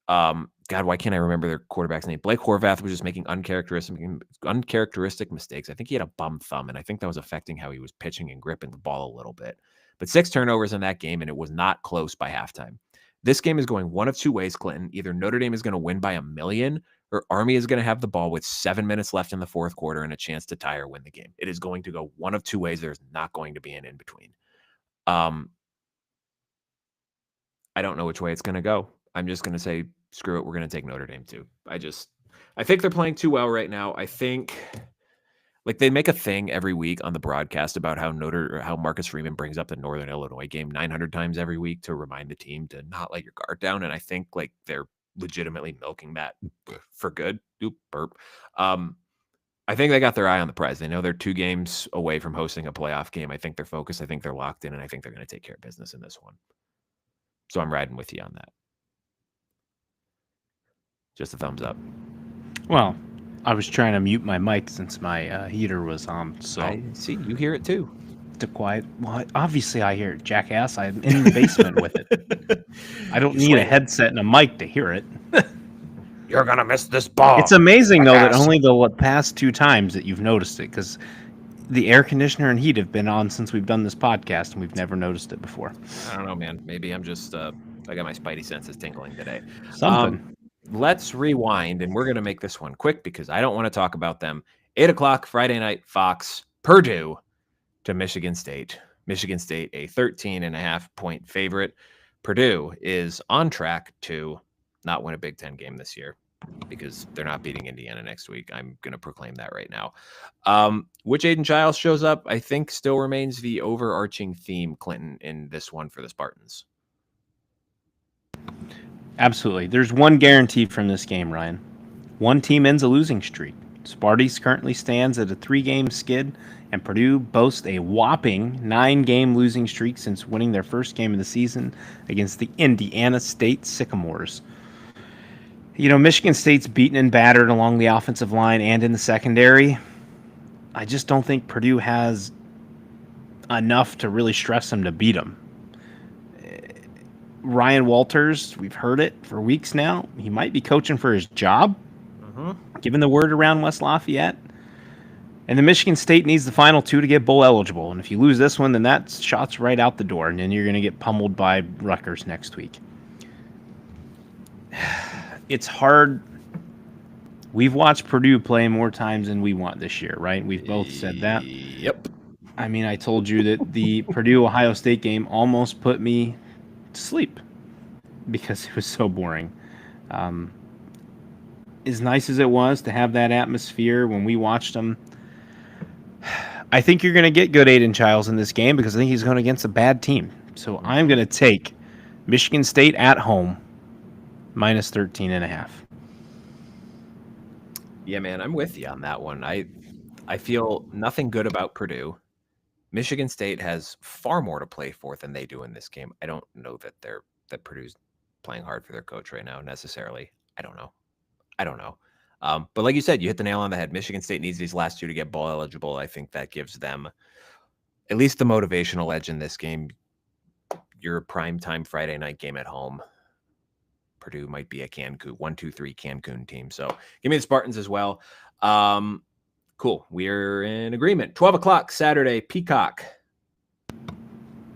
God, why can't I remember their quarterback's name? Blake Horvath was just making uncharacteristic mistakes. I think he had a bum thumb, and I think that was affecting how he was pitching and gripping the ball a little bit. But 6 turnovers in that game, and it was not close by halftime. This game is going one of two ways, Clinton. Either Notre Dame is going to win by 1,000,000 or Army is going to have the ball with 7 minutes left in the 4th quarter and a chance to tie or win the game. It is going to go one of two ways. There's not going to be an in-between. I don't know which way it's going to go. I'm just going to say, screw it. We're going to take Notre Dame too. I think they're playing too well right now. I think Like they make a thing every week on the broadcast about how Marcus Freeman brings up the Northern Illinois game 900 times every week to remind the team to not let your guard down. And I think like they're legitimately milking that for good. Oop, burp. I think they got their eye on the prize. They know they're 2 games away from hosting a playoff game. I think they're focused. I think they're locked in, and I think they're going to take care of business in this one. So I'm riding with you on that. Just a thumbs up. Well, I was trying to mute my mic since my heater was on, so I see you hear it too. To quiet. Well, obviously I hear it, jackass. I'm in the basement with it. I don't need a headset and a mic to hear it. You're gonna miss this ball. It's amazing though that only the past 2 times that you've noticed it, because the air conditioner and heat have been on since we've done this podcast, and we've never noticed it before. I don't know, man. Maybe I'm just I got my spidey senses tingling today. Something. Let's rewind, and we're going to make this one quick because I don't want to talk about them. 8 o'clock Friday night, Fox, Purdue to Michigan State. Michigan State, a 13.5-point favorite. Purdue is on track to not win a Big Ten game this year because they're not beating Indiana next week. I'm going to proclaim that right now. Which Aiden Childs shows up, I think, still remains the overarching theme, Clinton, in this one for the Spartans. Absolutely. There's one guarantee from this game, Ryan. One team ends a losing streak. Sparty's currently stands at a 3-game skid, and Purdue boasts a whopping 9-game losing streak since winning their first game of the season against the Indiana State Sycamores. You know, Michigan State's beaten and battered along the offensive line and in the secondary. I just don't think Purdue has enough to really stress them to beat them. Ryan Walters, we've heard it for weeks now. He might be coaching for his job, given the word around West Lafayette. And the Michigan State needs the final 2 to get bowl eligible. And if you lose this one, then that shot's right out the door. And then you're going to get pummeled by Rutgers next week. It's hard. We've watched Purdue play more times than we want this year, right? We've both said that. Yep. I mean, I told you that the Purdue-Ohio State game almost put me to sleep because it was so boring. As nice as it was to have that atmosphere when we watched them, I think you're going to get good Aiden Childs in this game because I think he's going against a bad team. So I'm going to take Michigan State at home minus 13.5. Yeah, man, I'm with you on that one. I feel nothing good about Purdue. Michigan State has far more to play for than they do in this game. I don't know that Purdue's playing hard for their coach right now necessarily. I don't know. But like you said, you hit the nail on the head. Michigan State needs these last 2 to get bowl eligible. I think that gives them at least the motivational edge in this game. Your primetime Friday night game at home. Purdue might be a Cancun 1-2-3 Cancun team. So give me the Spartans as well. Cool. We're in agreement. 12 o'clock Saturday, Peacock.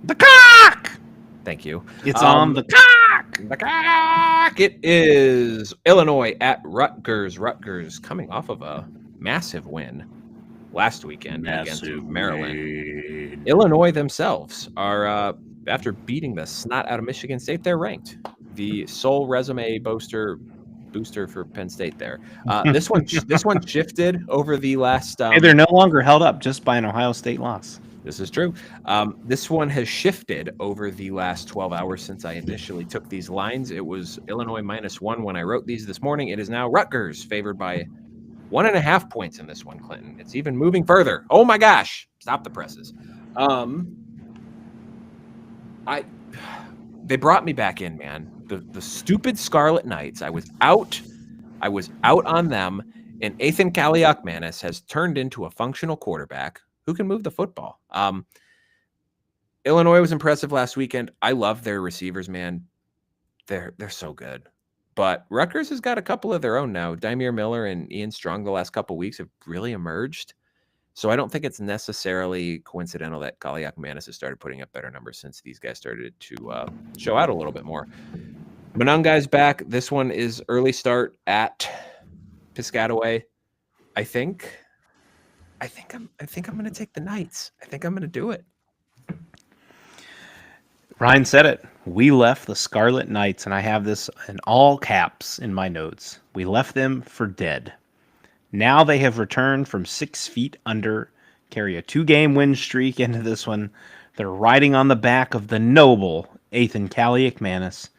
The cock! Thank you. It's on the cock! The cock! It is Illinois at Rutgers. Rutgers coming off of a massive win last weekend against Maryland. Illinois themselves are, after beating the snot out of Michigan State, they're ranked. The sole resume booster for Penn State there. This one shifted over the last. Hey, they're no longer held up just by an Ohio State loss. This is true. This one has shifted over the last 12 hours since I initially took these lines. It was Illinois -1 when I wrote these this morning. It is now Rutgers favored by 1.5 points in this one, Clinton. It's even moving further. Oh my gosh! Stop the presses. They brought me back in, man. The stupid Scarlet Knights. I was out on them, and Ethan Kaliakmanis has turned into a functional quarterback who can move the football. Illinois was impressive last weekend. I love their receivers, man. They're so good. But Rutgers has got a couple of their own now. Dymere Miller and Ian Strong the last couple of weeks have really emerged. So I don't think it's necessarily coincidental that Kaliakmanis has started putting up better numbers since these guys started to show out a little bit more. Monongah's back. This one is early start at Piscataway. I think I'm going to take the Knights. I think I'm going to do it. Ryan said it. We left the Scarlet Knights, and I have this in all caps in my notes. We left them for dead. Now they have returned from 6 feet under, carry a 2-game win streak into this one. They're riding on the back of the noble Ethan Kaliakmanis,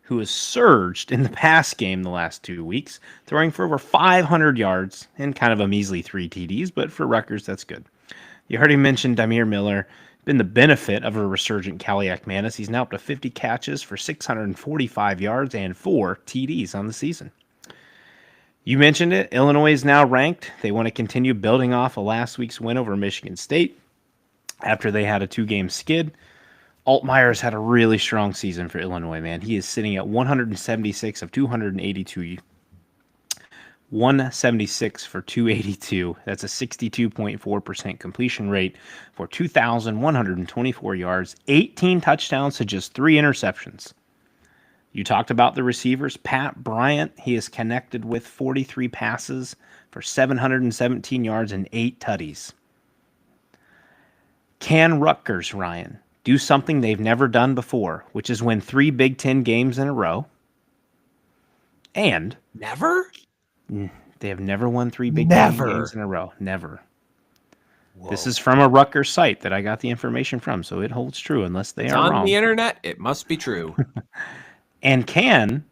who has surged in the pass game the last 2 weeks, throwing for over 500 yards and kind of a measly 3 TDs, but for Rutgers, that's good. You already mentioned Damir Miller. Been the benefit of a resurgent Kaliakmanis. He's now up to 50 catches for 645 yards and 4 TDs on the season. You mentioned it. Illinois is now ranked. They want to continue building off of last week's win over Michigan State after they had a 2-game skid. Altmaier's had a really strong season for Illinois, man. He is sitting at 176 of 282. 176 for 282. That's a 62.4% completion rate for 2,124 yards, 18 touchdowns to just 3 interceptions. You talked about the receivers. Pat Bryant, he is connected with 43 passes for 717 yards and 8 tutties. Can Rutgers, Ryan, do something they've never done before, which is win 3 Big Ten games in a row? And Never? They have never won 3 Big Ten games in a row. Never. Whoa. This is from a Rutgers site that I got the information from, so it holds true unless they are wrong. On the internet, it must be true. And can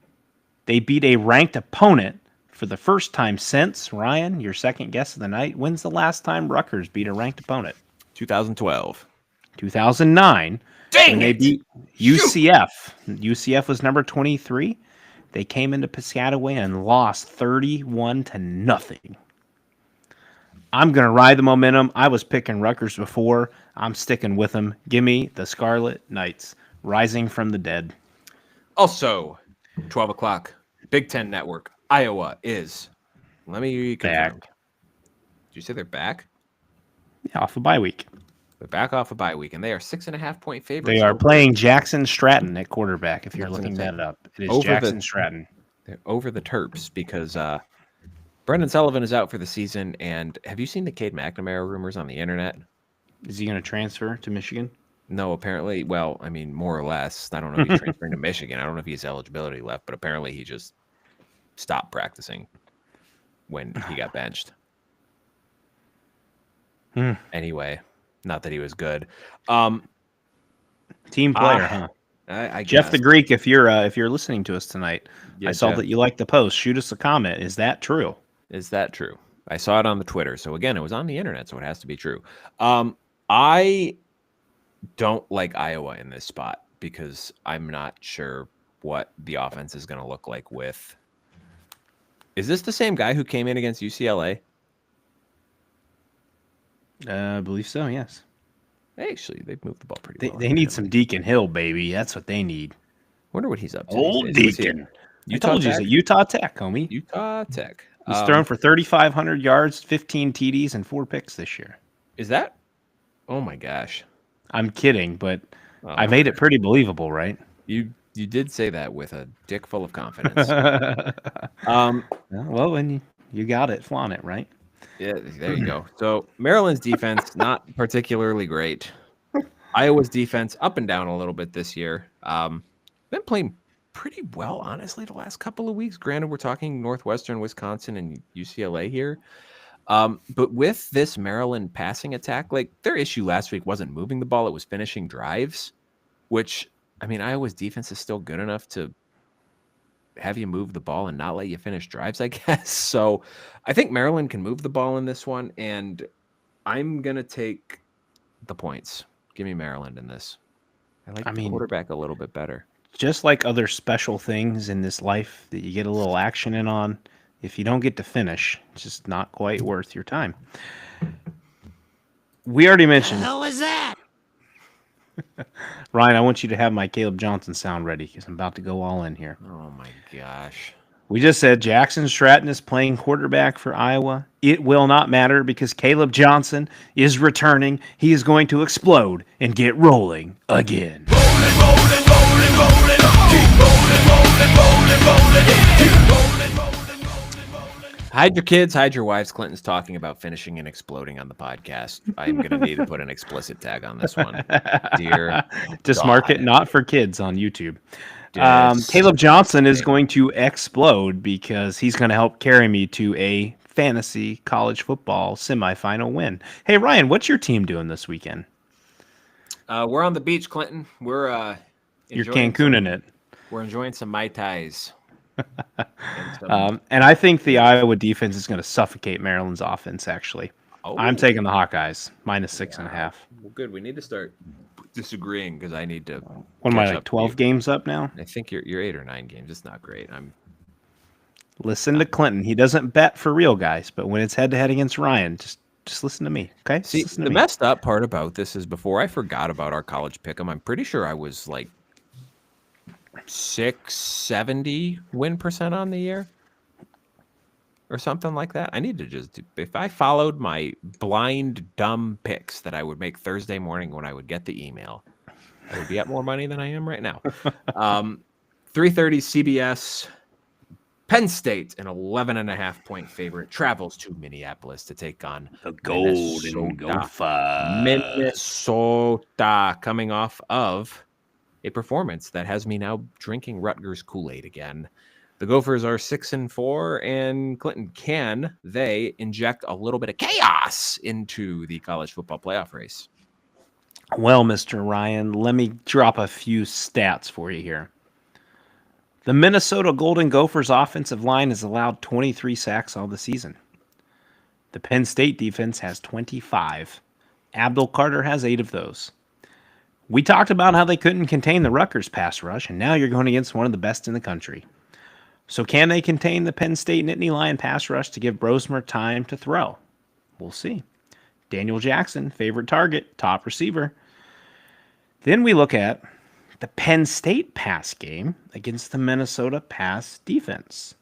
they beat a ranked opponent for the first time since, Ryan, your second guess of the night? When's the last time Rutgers beat a ranked opponent? 2012. 2009. Dang when it! They beat UCF. UCF was number 23. They came into Piscataway and lost 31-0. I'm going to ride the momentum. I was picking Rutgers before. I'm sticking with them. Give me the Scarlet Knights rising from the dead. Also, 12 o'clock, Big Ten Network. Iowa is, let me confirm. Back. Did you say they're back? Yeah, off a bye week. They're back off a bye week, and they are 6.5-point favorites. They are playing Jackson Stratton at quarterback, if you're looking that up. It is Jackson Stratton. They're over the Terps because Brendan Sullivan is out for the season. And have you seen the Cade McNamara rumors on the internet? Is he going to transfer to Michigan? No, apparently. Well, I mean, more or less. I don't know if he's transferring to Michigan. I don't know if he has eligibility left, but apparently he just stopped practicing when he got benched. Anyway, not that he was good. Team player, huh? I Jeff guess. the Greek, if you're listening to us tonight, Yeah, I saw Jeff. that you liked the post. Shoot us a comment. Is that true? Is that true? I saw it on the Twitter. So again, it was on the internet, so it has to be true. I don't like Iowa in this spot because I'm not sure what the offense is going to look like with. Is this the same guy who came in against UCLA? I believe so, yes. Actually, they've moved the ball pretty well. They need some Deacon Hill, baby. That's what they need. Wonder what he's up to. Old these days. Deacon. I Utah told you, Tech? he's at Utah Tech, homie. Utah Tech. He's thrown for 3,500 yards, 15 TDs, and 4 picks this year. Is that? Oh my gosh. I'm kidding, but I made it pretty believable, right? You did say that with a dick full of confidence. Well, when you got it, flaunt it, right? Yeah, there you go. So Maryland's defense, not particularly great. Iowa's defense, up and down a little bit this year. Been playing pretty well, honestly, the last couple of weeks. Granted, we're talking Northwestern, Wisconsin, and UCLA here. But with this Maryland passing attack, like their issue last week wasn't moving the ball, it was finishing drives, which, I mean, Iowa's defense is still good enough to have you move the ball and not let you finish drives, I guess. So I think Maryland can move the ball in this one, and I'm going to take the points. Give me Maryland in this. I like the quarterback a little bit better. Just like other special things in this life that you get a little action in on, if you don't get to finish, it's just not quite worth your time. We already mentioned. What the hell was that? Ryan, I want you to have my Caleb Johnson sound ready because I'm about to go all in here. Oh my gosh. We just said Jackson Stratton is playing quarterback for Iowa. It will not matter because Caleb Johnson is returning. He is going to explode and get rolling again. Rolling, rolling, rolling, rolling. Keep rolling, rolling, rolling, rolling. Keep rolling, rolling, rolling, rolling. Hide your kids, hide your wives. Clinton's talking about finishing and exploding on the podcast. I'm going to need to put an explicit tag on this one. Dear Just God. mark it not for kids on YouTube. Yes. Caleb Johnson is going to explode because he's going to help carry me to a fantasy college football semifinal win. Hey, Ryan, what's your team doing this weekend? We're on the beach, Clinton. We're You're enjoying Cancuning it. We're enjoying some Mai Tais. And And I think the Iowa defense is going to suffocate Maryland's offense, actually. I'm taking the Hawkeyes, -6.5. Well, good. We need to start disagreeing because I need to. What am I, catch like up to 12 you. games up now? I think you're 8 or 9 games. It's not great. Listen to Clinton. He doesn't bet for real, guys, but when it's head-to-head against Ryan, just listen to me, okay? Just See, listen to the me. messed up part about this is before I forgot about our college pick'em, I'm pretty sure I was like 670 win percent on the year or something like that. I need to just if I followed my blind dumb picks that I would make Thursday morning when I would get the email, I would be at more money than I am right now. 3:30 CBS. Penn State, an 11.5-point favorite, travels to Minneapolis to take on The Golden Gopher. Minnesota, coming off of a performance that has me now drinking Rutgers Kool-Aid again. The Gophers are 6-4, and Clinton, can they inject a little bit of chaos into the college football playoff race? Well, Mr. Ryan, let me drop a few stats for you here. The Minnesota Golden Gophers offensive line has allowed 23 sacks all the season. The Penn State defense has 25. Abdul Carter has 8 of those. We talked about how they couldn't contain the Rutgers pass rush, and now you're going against one of the best in the country. So can they contain the Penn State Nittany Lion pass rush to give Brosmer time to throw? We'll see. Daniel Jackson, favorite target, top receiver. Then we look at the Penn State pass game against the Minnesota pass defense.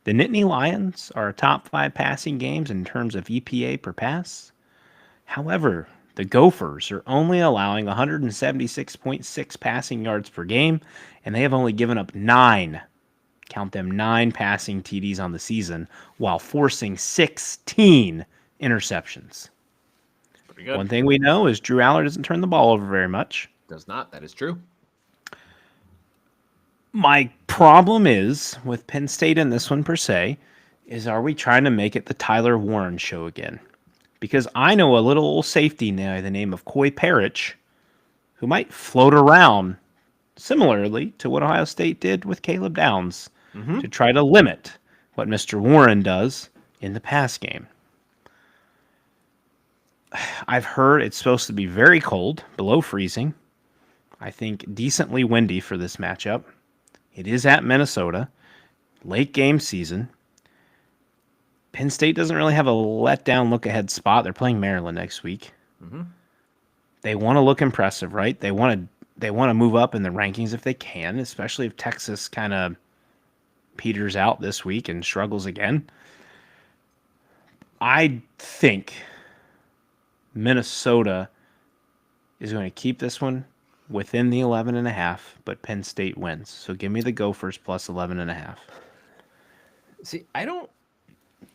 The Nittany Lions are a top 5 passing games in terms of EPA per pass. However, the Gophers are only allowing 176.6 passing yards per game, and they have only given up 9 passing TDs on the season while forcing 16 interceptions. Pretty good. One thing we know is Drew Aller doesn't turn the ball over very much. Does not. That is true. My problem is with Penn State in this one per se is, are we trying to make it the Tyler Warren show again? Because I know a little old safety now by the name of Coy Parrish who might float around similarly to what Ohio State did with Caleb Downs to try to limit what Mr. Warren does in the pass game. I've heard it's supposed to be very cold, below freezing. I think decently windy for this matchup. It is at Minnesota, late game season. Penn State doesn't really have a letdown look-ahead spot. They're playing Maryland next week. They want to look impressive, right? They want to move up in the rankings if they can, especially if Texas kind of peters out this week and struggles again. I think Minnesota is going to keep this one within the 11.5, but Penn State wins. So give me the Gophers plus 11.5. See,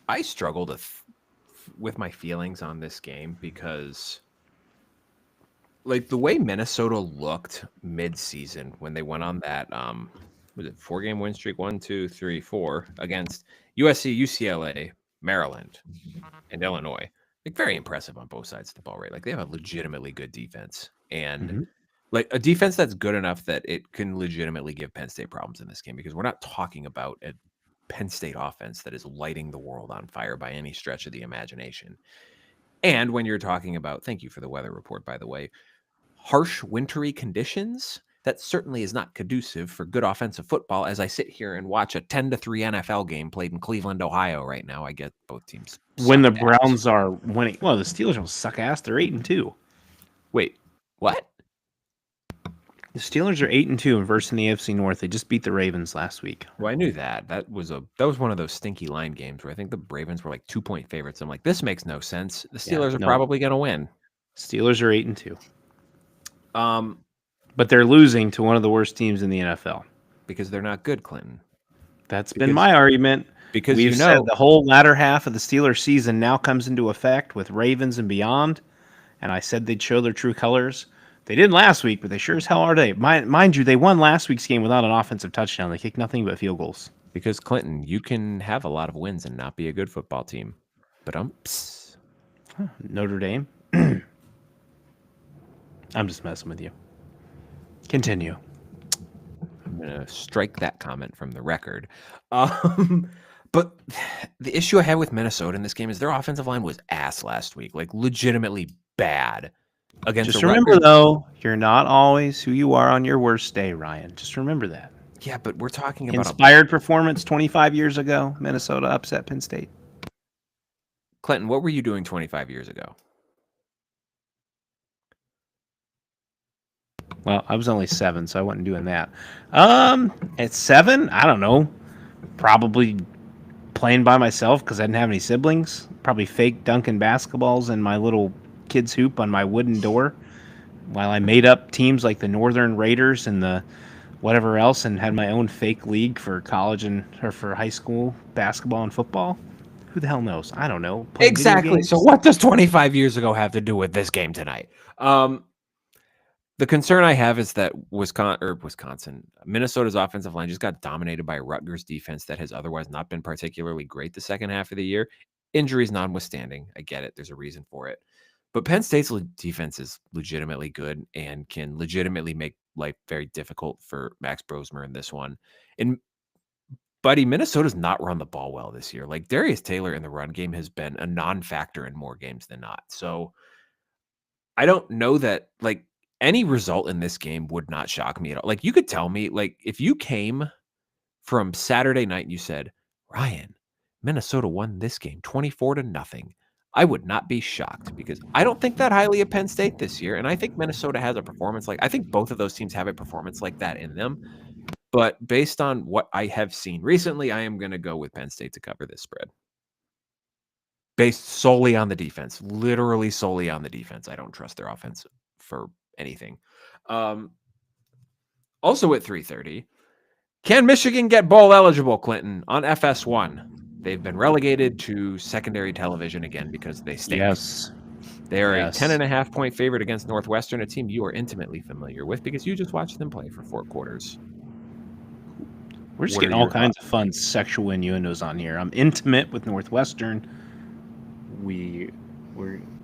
I struggled with my feelings on this game because, like, the way Minnesota looked mid-season when they went on that, was it 4-game win streak, 1, 2, 3, 4, against USC, UCLA, Maryland, and Illinois. Like, very impressive on both sides of the ball, right? Like, they have a legitimately good defense. And like a defense that's good enough that it can legitimately give Penn State problems in this game, because we're not talking about a Penn State offense that is lighting the world on fire by any stretch of the imagination. And when you're talking about, thank you for the weather report, by the way, harsh wintry conditions, that certainly is not conducive for good offensive football. As I sit here and watch a 10-3 NFL game played in Cleveland, Ohio right now, I get both teams. When the Browns are winning, well, the Steelers will suck ass. They're 8-2. Wait, what? The Steelers are 8-2 and versus in the AFC North. They just beat the Ravens last week. Well, I knew that. That was one of those stinky line games where I think the Ravens were like 2-point favorites. I'm like, this makes no sense. The Steelers are probably going to win. Steelers are 8-2. But they're losing to one of the worst teams in the NFL. Because they're not good, Clinton. That's been my argument. Because we've said the whole latter half of the Steelers season now comes into effect with Ravens and beyond. And I said they'd show their true colors. They didn't last week, but they sure as hell are today. Mind you, they won last week's game without an offensive touchdown. They kicked nothing but field goals. Because Clinton, you can have a lot of wins and not be a good football team. But Notre Dame. I'm just messing with you. Continue. I'm going to strike that comment from the record. But the issue I had with Minnesota in this game is their offensive line was ass last week, like legitimately bad. Against Just a remember, Rutgers. though, you're not always who you are on your worst day, Ryan. Just remember that. Yeah, but we're talking about Inspired performance 25 years ago. Minnesota upset Penn State. Clinton, what were you doing 25 years ago? Well, I was only 7, so I wasn't doing that. At 7, I don't know. Probably playing by myself because I didn't have any siblings. Probably fake dunking basketballs in my little kid's hoop on my wooden door while I made up teams like the Northern Raiders and the whatever else and had my own fake league for college or for high school basketball and football. Who the hell knows? I don't know. Playing video Exactly. games? So what does 25 years ago have to do with this game tonight? The concern I have is that Minnesota's offensive line just got dominated by a Rutgers defense that has otherwise not been particularly great the second half of the year. Injuries notwithstanding, I get it. There's a reason for it. But Penn State's defense is legitimately good and can legitimately make life very difficult for Max Brosmer in this one. And buddy, Minnesota's not run the ball well this year. Like Darius Taylor in the run game has been a non-factor in more games than not. So I don't know that like any result in this game would not shock me at all. Like you could tell me, like if you came from Saturday night and you said, Ryan, Minnesota won this game 24-0, I would not be shocked because I don't think that highly of Penn State this year. And I think Minnesota has a performance I think both of those teams have a performance like that in them. But based on what I have seen recently, I am going to go with Penn State to cover this spread. Based solely on the defense, literally solely on the defense. I don't trust their offense for anything. Also at 3:30, can Michigan get bowl eligible, Clinton, on FS1? They've been relegated to secondary television again because they stink. Yes. They are a 10.5 point favorite against Northwestern, a team you are intimately familiar with because you just watched them play for 4 quarters. We're just getting all kinds of fun sexual innuendos on here. I'm intimate with Northwestern.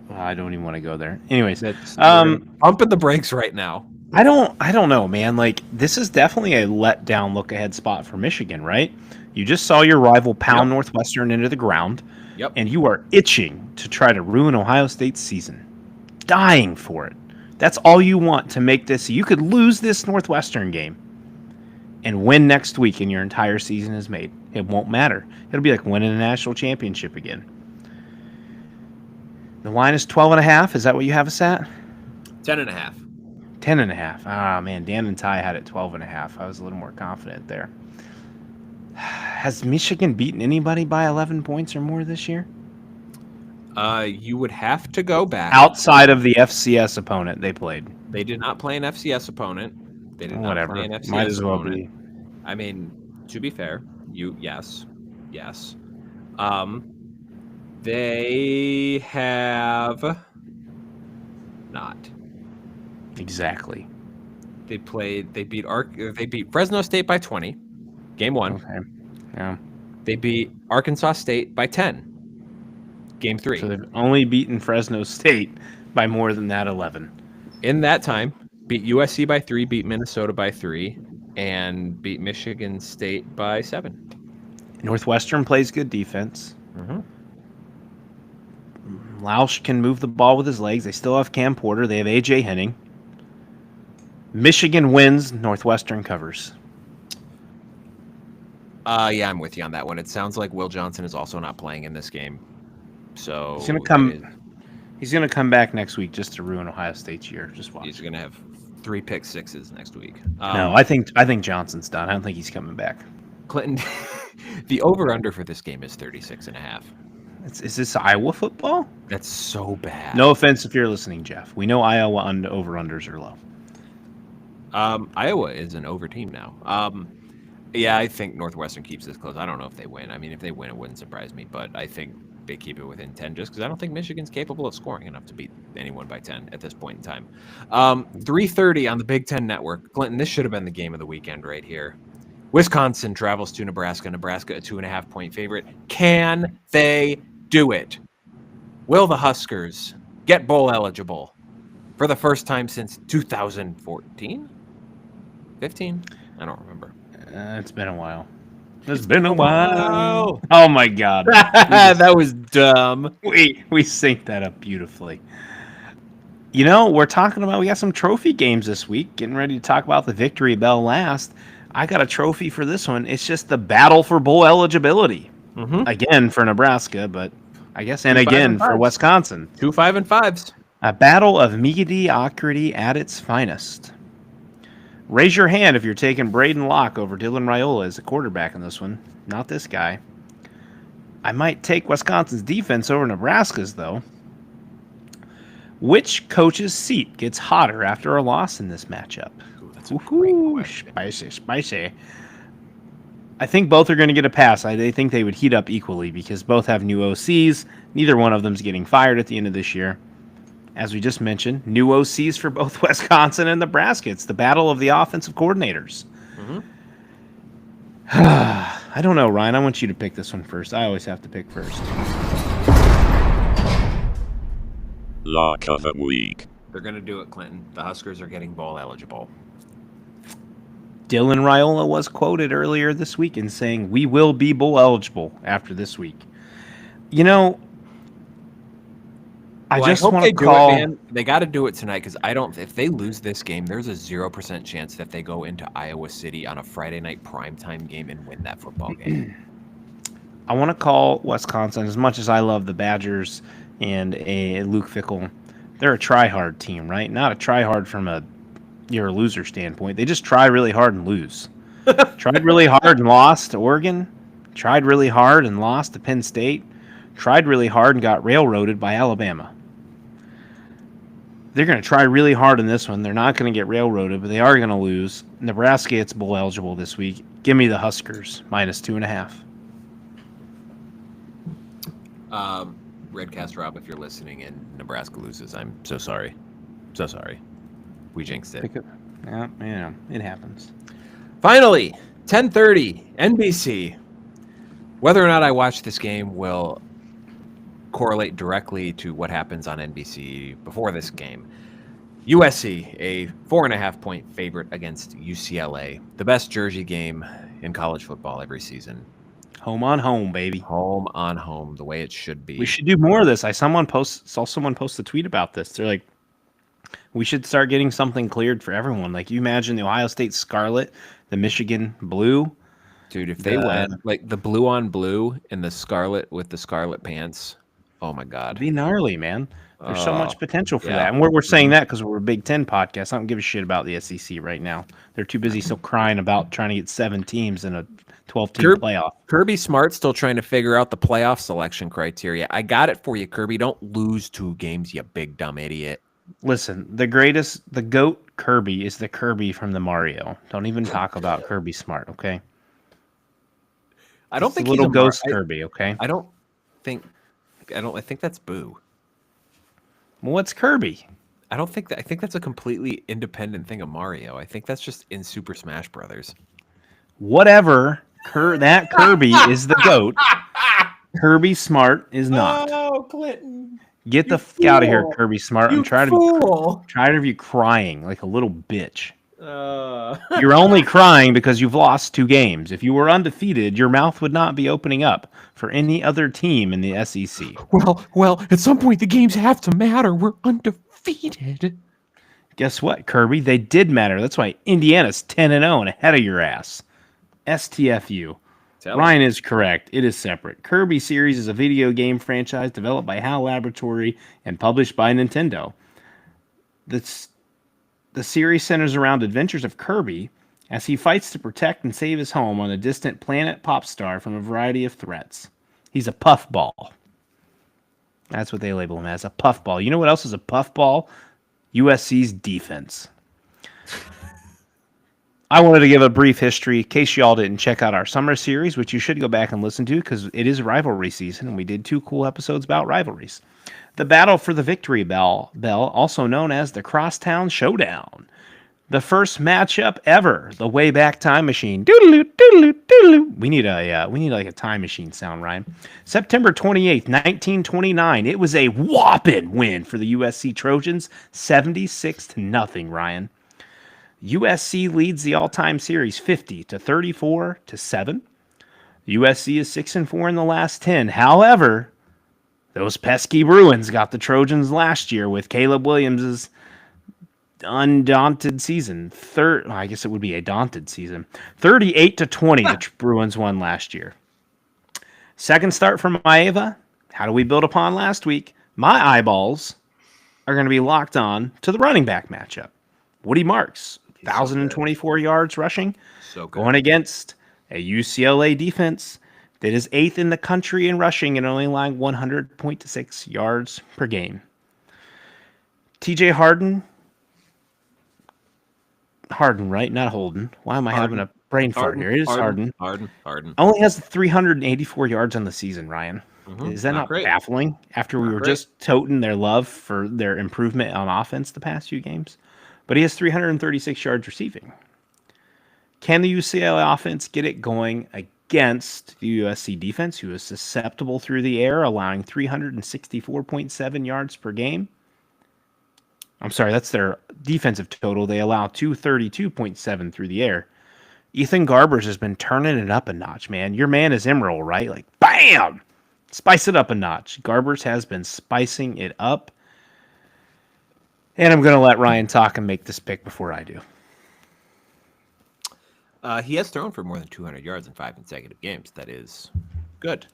I don't even want to go there. Anyways, bumping the brakes right now. I don't know, man. Like this is definitely a letdown look ahead spot for Michigan, right? You just saw your rival pound Northwestern into the ground. Yep. And you are itching to try to ruin Ohio State's season. Dying for it. That's all you want to make this. You could lose this Northwestern game and win next week and your entire season is made. It won't matter. It'll be like winning a national championship again. The line is 12.5. Is that what you have us at? 10.5. 10.5. Ah, man. Dan and Ty had it 12.5. I was a little more confident there. Has Michigan beaten anybody by 11 points or more this year? You would have to go back. Outside of the FCS opponent they played. They did not play an FCS opponent. They did not play an FCS Might as well opponent. be. I mean, to be fair, yes. They have not. Exactly. They beat Fresno State by 20, game 1. Okay. Yeah. They beat Arkansas State by 10, game 3. So they've only beaten Fresno State by more than that 11. In that time, beat USC by 3, beat Minnesota by 3, and beat Michigan State by 7. Northwestern plays good defense. Mm-hmm. Lausch can move the ball with his legs. They still have Cam Porter. They have A.J. Henning. Michigan wins. Northwestern covers. Yeah, I'm with you on that one. It sounds like Will Johnson is also not playing in this game. So he's gonna come back next week just to ruin Ohio State's year. Just watch. He's gonna have 3 pick sixes next week. No, I think Johnson's done. I don't think he's coming back. Clinton, the over/under for this game is 36.5. Is this Iowa football? That's so bad. No offense if you're listening, Jeff. We know Iowa over/unders are low. Iowa is an over team now. Yeah, I think Northwestern keeps this close. I don't know if they win. I mean, if they win, it wouldn't surprise me. But I think they keep it within 10 just because I don't think Michigan's capable of scoring enough to beat anyone by 10 at this point in time. 3:30 on the Big Ten Network. Clinton, this should have been the game of the weekend right here. Wisconsin travels to Nebraska. Nebraska, a 2.5-point favorite. Can they do it? Will the Huskers get bowl eligible for the first time since 2014? 15? I don't remember. It's been a while. It's been a while. Oh my God. That was dumb. We synced that up beautifully. You know, we got some trophy games this week. Getting ready to talk about the victory bell last. I got a trophy for this one. It's just the battle for bowl eligibility. Again for Nebraska, but I guess, and again for Wisconsin. 2 5-5s. A battle of mediocrity at its finest. Raise your hand if you're taking Braden Locke over Dylan Raiola as a quarterback in this one. Not this guy. I might take Wisconsin's defense over Nebraska's, though. Which coach's seat gets hotter after a loss in this matchup? Ooh, that's a great question. Spicy. I think both are going to get a pass. They think they would heat up equally because both have new OCs. Neither one of them is getting fired at the end of this year. As we just mentioned, new OCs for both Wisconsin and Nebraska. It's the battle of the offensive coordinators. I don't know, Ryan. I want you to pick this one first. I always have to pick first. Lock of the week. They're going to do it, Clinton. The Huskers are getting bowl eligible. Dylan Raiola was quoted earlier this week in saying, "We will be bowl eligible after this week." You know, I just want to call. Man. They got to do it tonight because if they lose this game, there's a 0% chance that they go into Iowa City on a Friday night primetime game and win that football game. I want to call Wisconsin, as much as I love the Badgers and Luke Fickell, they're a try-hard team, right? Not a try-hard from you're a loser standpoint. They just try really hard and lose. Tried really hard and lost to Oregon. Tried really hard and lost to Penn State. Tried really hard and got railroaded by Alabama. They're going to try really hard in this one. They're not going to get railroaded, but they are going to lose. Nebraska gets bowl eligible this week. Give me the Huskers, -2.5. Redcast Rob, if you're listening and Nebraska loses, I'm so sorry. So sorry. We jinxed it. Yeah, it happens. Finally, 10:30, NBC. Whether or not I watch this game will correlate directly to what happens on NBC before this game. USC, a 4.5-point favorite against UCLA. The best Jersey game in college football every season. Home on home, baby. Home on home, the way it should be. We should do more of this. Saw someone post a tweet about this. They're like, we should start getting something cleared for everyone. Like, you imagine the Ohio State Scarlet, the Michigan Blue. Dude, if they went like the blue on blue and the Scarlet with the Scarlet pants, oh my God. It'd be gnarly, man. There's so much potential for that. And we're saying that because we're a Big Ten podcast. I don't give a shit about the SEC right now. They're too busy still crying about trying to get 7 teams in a 12-team playoff. Kirby Smart's still trying to figure out the playoff selection criteria. I got it for you, Kirby. Don't lose 2 games, you big dumb idiot. Listen, the GOAT Kirby is the Kirby from the Mario. Don't even talk about Kirby Smart, okay? I don't think he's a little ghost Kirby, okay? I think that's Boo. Well, what's Kirby? I think that's a completely independent thing of Mario. I think that's just in Super Smash Brothers. Whatever. That Kirby is the GOAT. Kirby Smart is not. Oh, Clinton. Get the f out of here, Kirby Smart. I'm tired of you crying like a little bitch. You're only crying because you've lost 2 games. If you were undefeated, your mouth would not be opening up for any other team in the SEC. Well, at some point the games have to matter. We're undefeated. Guess what, Kirby? They did matter. That's why Indiana's 10-0 and ahead of your ass. STFU. Ryan is correct. It is separate. Kirby Series is a video game franchise developed by HAL Laboratory and published by Nintendo. The series centers around adventures of Kirby as he fights to protect and save his home on a distant planet Popstar from a variety of threats. He's a puffball. That's what they label him as, a puffball. You know what else is a puffball? USC's defense. I wanted to give a brief history in case y'all didn't check out our summer series, which you should go back and listen to because it is rivalry season, and we did 2 cool episodes about rivalries. The battle for the victory bell, also known as the Crosstown Showdown. The first matchup ever, the way back time machine. Doodaloo, doodaloo, doodaloo. We need like a time machine sound, Ryan. September 28th, 1929. It was a whopping win for the USC Trojans, 76-0, Ryan. USC leads the all-time series 50-34-7. USC is 6-4 in the last 10. However, those pesky Bruins got the Trojans last year with Caleb Williams' undaunted season. I guess it would be a daunted season. 38-20, the Bruins won last year. Second start from Maeva. How do we build upon last week? My eyeballs are going to be locked on to the running back matchup. Woody Marks, 1,024 yards rushing, going against a UCLA defense that is 8th in the country in rushing and only allowing 100.6 yards per game. TJ Harden, right? Not Holden. Why am I having a brain fart here? It is Harden. Harden. Only has 384 yards on the season, Ryan. Mm-hmm. Is that not great. baffling after we were just toting their love for their improvement on offense the past few games? But he has 336 yards receiving. Can the UCLA offense get it going against the USC defense, who is susceptible through the air, allowing 364.7 yards per game? I'm sorry, that's their defensive total. They allow 232.7 through the air. Ethan Garbers has been turning it up a notch, man. Your man is Emerald, right? Like, bam! Spice it up a notch. Garbers has been spicing it up. And I'm going to let Ryan talk and make this pick before I do. He has thrown for more than 200 yards in 5 consecutive games. That is good,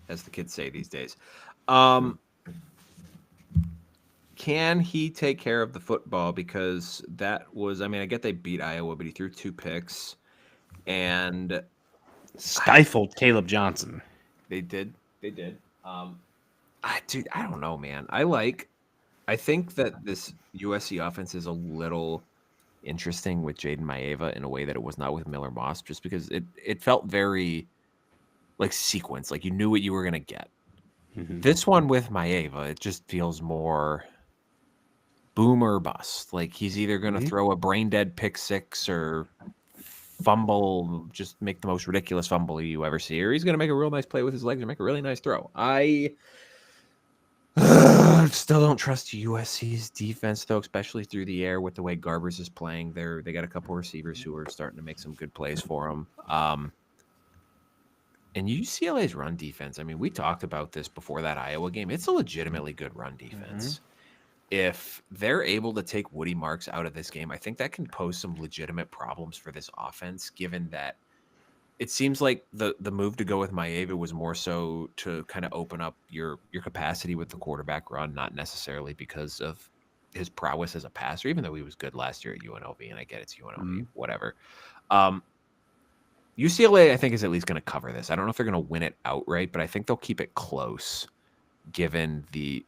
as the kids say these days. Can he take care of the football? Because that was, I get they beat Iowa, but he threw 2 picks and stifled Caleb Johnson. They did. Dude, I don't know, man. I think that this USC offense is a little interesting with Jaden Maeva in a way that it was not with Miller Moss, just because it felt very like sequence, like you knew what you were going to get. Mm-hmm. This one with Maeva, it just feels more boom or bust. Like he's either going to throw a brain dead pick 6 or fumble, just make the most ridiculous fumble you ever see, or he's going to make a real nice play with his legs or make a really nice throw. I still don't trust USC's defense, though, especially through the air with the way Garbers is playing. They got a couple receivers who are starting to make some good plays for him. And UCLA's run defense, we talked about this before that Iowa game. It's a legitimately good run defense. Mm-hmm. If they're able to take Woody Marks out of this game, I think that can pose some legitimate problems for this offense, given that it seems like the move to go with Maeva was more so to kind of open up your capacity with the quarterback run, not necessarily because of his prowess as a passer, even though he was good last year at UNLV, and I get it's UNLV, whatever. UCLA, I think, is at least going to cover this. I don't know if they're going to win it outright, but I think they'll keep it close, given the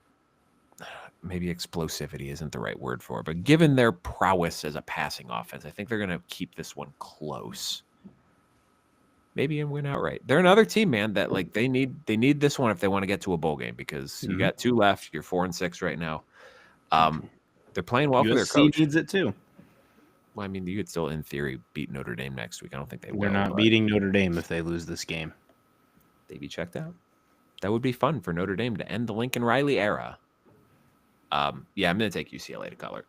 maybe explosivity isn't the right word for it, but given their prowess as a passing offense, I think they're going to keep this one close. Maybe and win outright. They're another team, man, that like they need this one if they want to get to a bowl game, because you got 2 left. You're 4-6 right now. They're playing well for their coach. needs it too. Well, you could still, in theory, beat Notre Dame next week. I don't think they will. They're not beating Notre Dame if they lose this game. They'd be checked out. That would be fun for Notre Dame to end the Lincoln Riley era. I'm going to take UCLA to cover.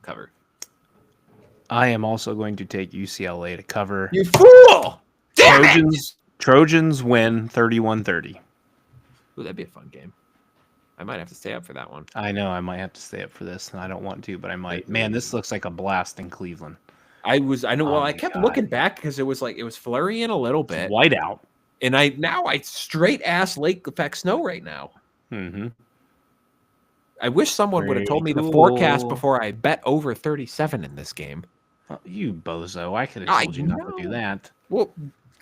I am also going to take UCLA to cover. You fool! Damn Trojans win 31-30. Ooh, that'd be a fun game. I might have to stay up for that one. I know I might have to stay up for this, and I don't want to, but I might. Man, this looks like a blast in Cleveland. I know. Well, I kept looking back because it was flurrying a little bit. It's white out. And I straight ass lake effect snow right now. Mm-hmm. I wish someone would have told me the forecast before I bet over 37 in this game. Oh, you bozo. I could have told you not to do that. Well,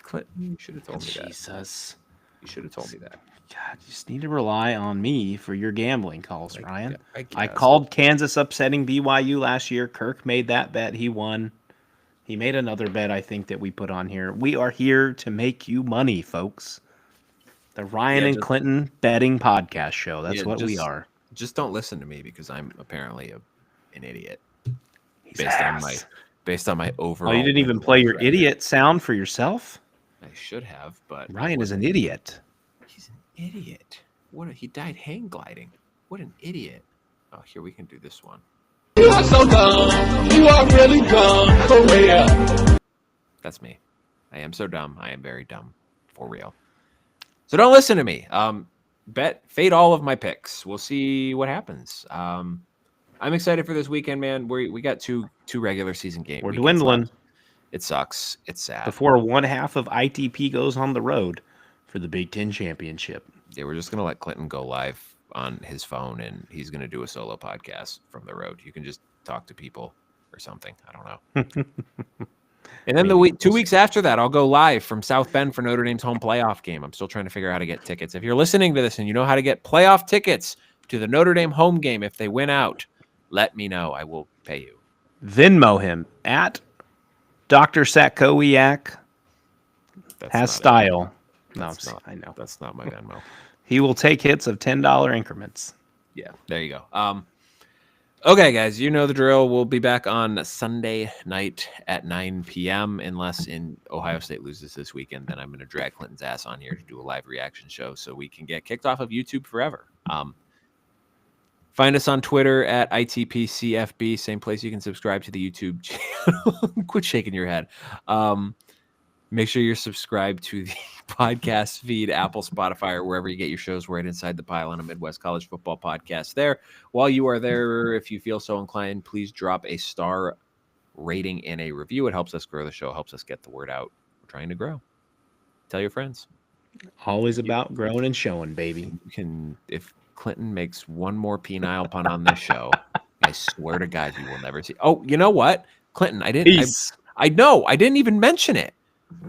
Clint, you should have told me that. Jesus. You should have told me that. God, you just need to rely on me for your gambling calls, Ryan. I called Kansas upsetting BYU last year. Kirk made that bet. He won. He made another bet, I think, that we put on here. We are here to make you money, folks. The Ryan and Clinton betting podcast show. That's what we are. Just don't listen to me because I'm apparently an idiot. Based on based on my overall. Oh, you didn't even play your idiot sound for yourself? I should have, but Ryan is an idiot. He's an idiot. He died hang gliding. What an idiot. Oh, here we can do this one. You are so dumb. You are really dumb. For real. That's me. I am so dumb. I am very dumb. For real. So don't listen to me. Fade all of my picks. We'll see what happens. I'm excited for this weekend, man. We got two regular season games. We're dwindling. It sucks. It's sad. Before one half of ITP goes on the road for the Big Ten championship. Yeah, we're just gonna let Clinton go live on his phone, and he's gonna do a solo podcast from the road. You can just talk to people or something. I don't know. And then 2 weeks after that, I'll go live from South Bend for Notre Dame's home playoff game. I'm still trying to figure out how to get tickets. If you're listening to this and you know how to get playoff tickets to the Notre Dame home game if they win out, let me know. I will pay you. Venmo him at Dr. Satkowiak has style. No, I know. That's not my Venmo. He will take hits of $10 increments. Yeah, there you go. Okay, guys, you know the drill. We'll be back on Sunday night at 9 p.m. unless Ohio State loses this weekend. Then I'm going to drag Clinton's ass on here to do a live reaction show so we can get kicked off of YouTube forever. Find us on Twitter at ITPCFB, same place you can subscribe to the YouTube channel. Quit shaking your head. Make sure you're subscribed to the podcast feed, Apple, Spotify, or wherever you get your shows right inside the pile on a Midwest College Football podcast there. While you are there, if you feel so inclined, please drop a star rating and a review. It helps us grow the show, helps us get the word out. We're trying to grow. Tell your friends. Always about growing and showing, baby. If Clinton makes one more penile pun on this show, I swear to God, you will never see. Oh, you know what? Clinton, I didn't even mention it.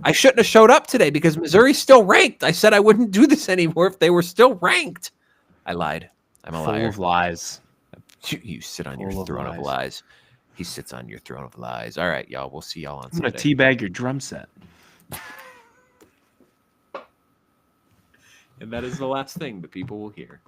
I shouldn't have showed up today because Missouri's still ranked. I said I wouldn't do this anymore if they were still ranked. I lied. I'm a liar. Full of lies. You sit on your throne of lies. He sits on your throne of lies. All right, y'all. We'll see y'all on Sunday. I'm going to teabag your drum set. And that is the last thing that people will hear.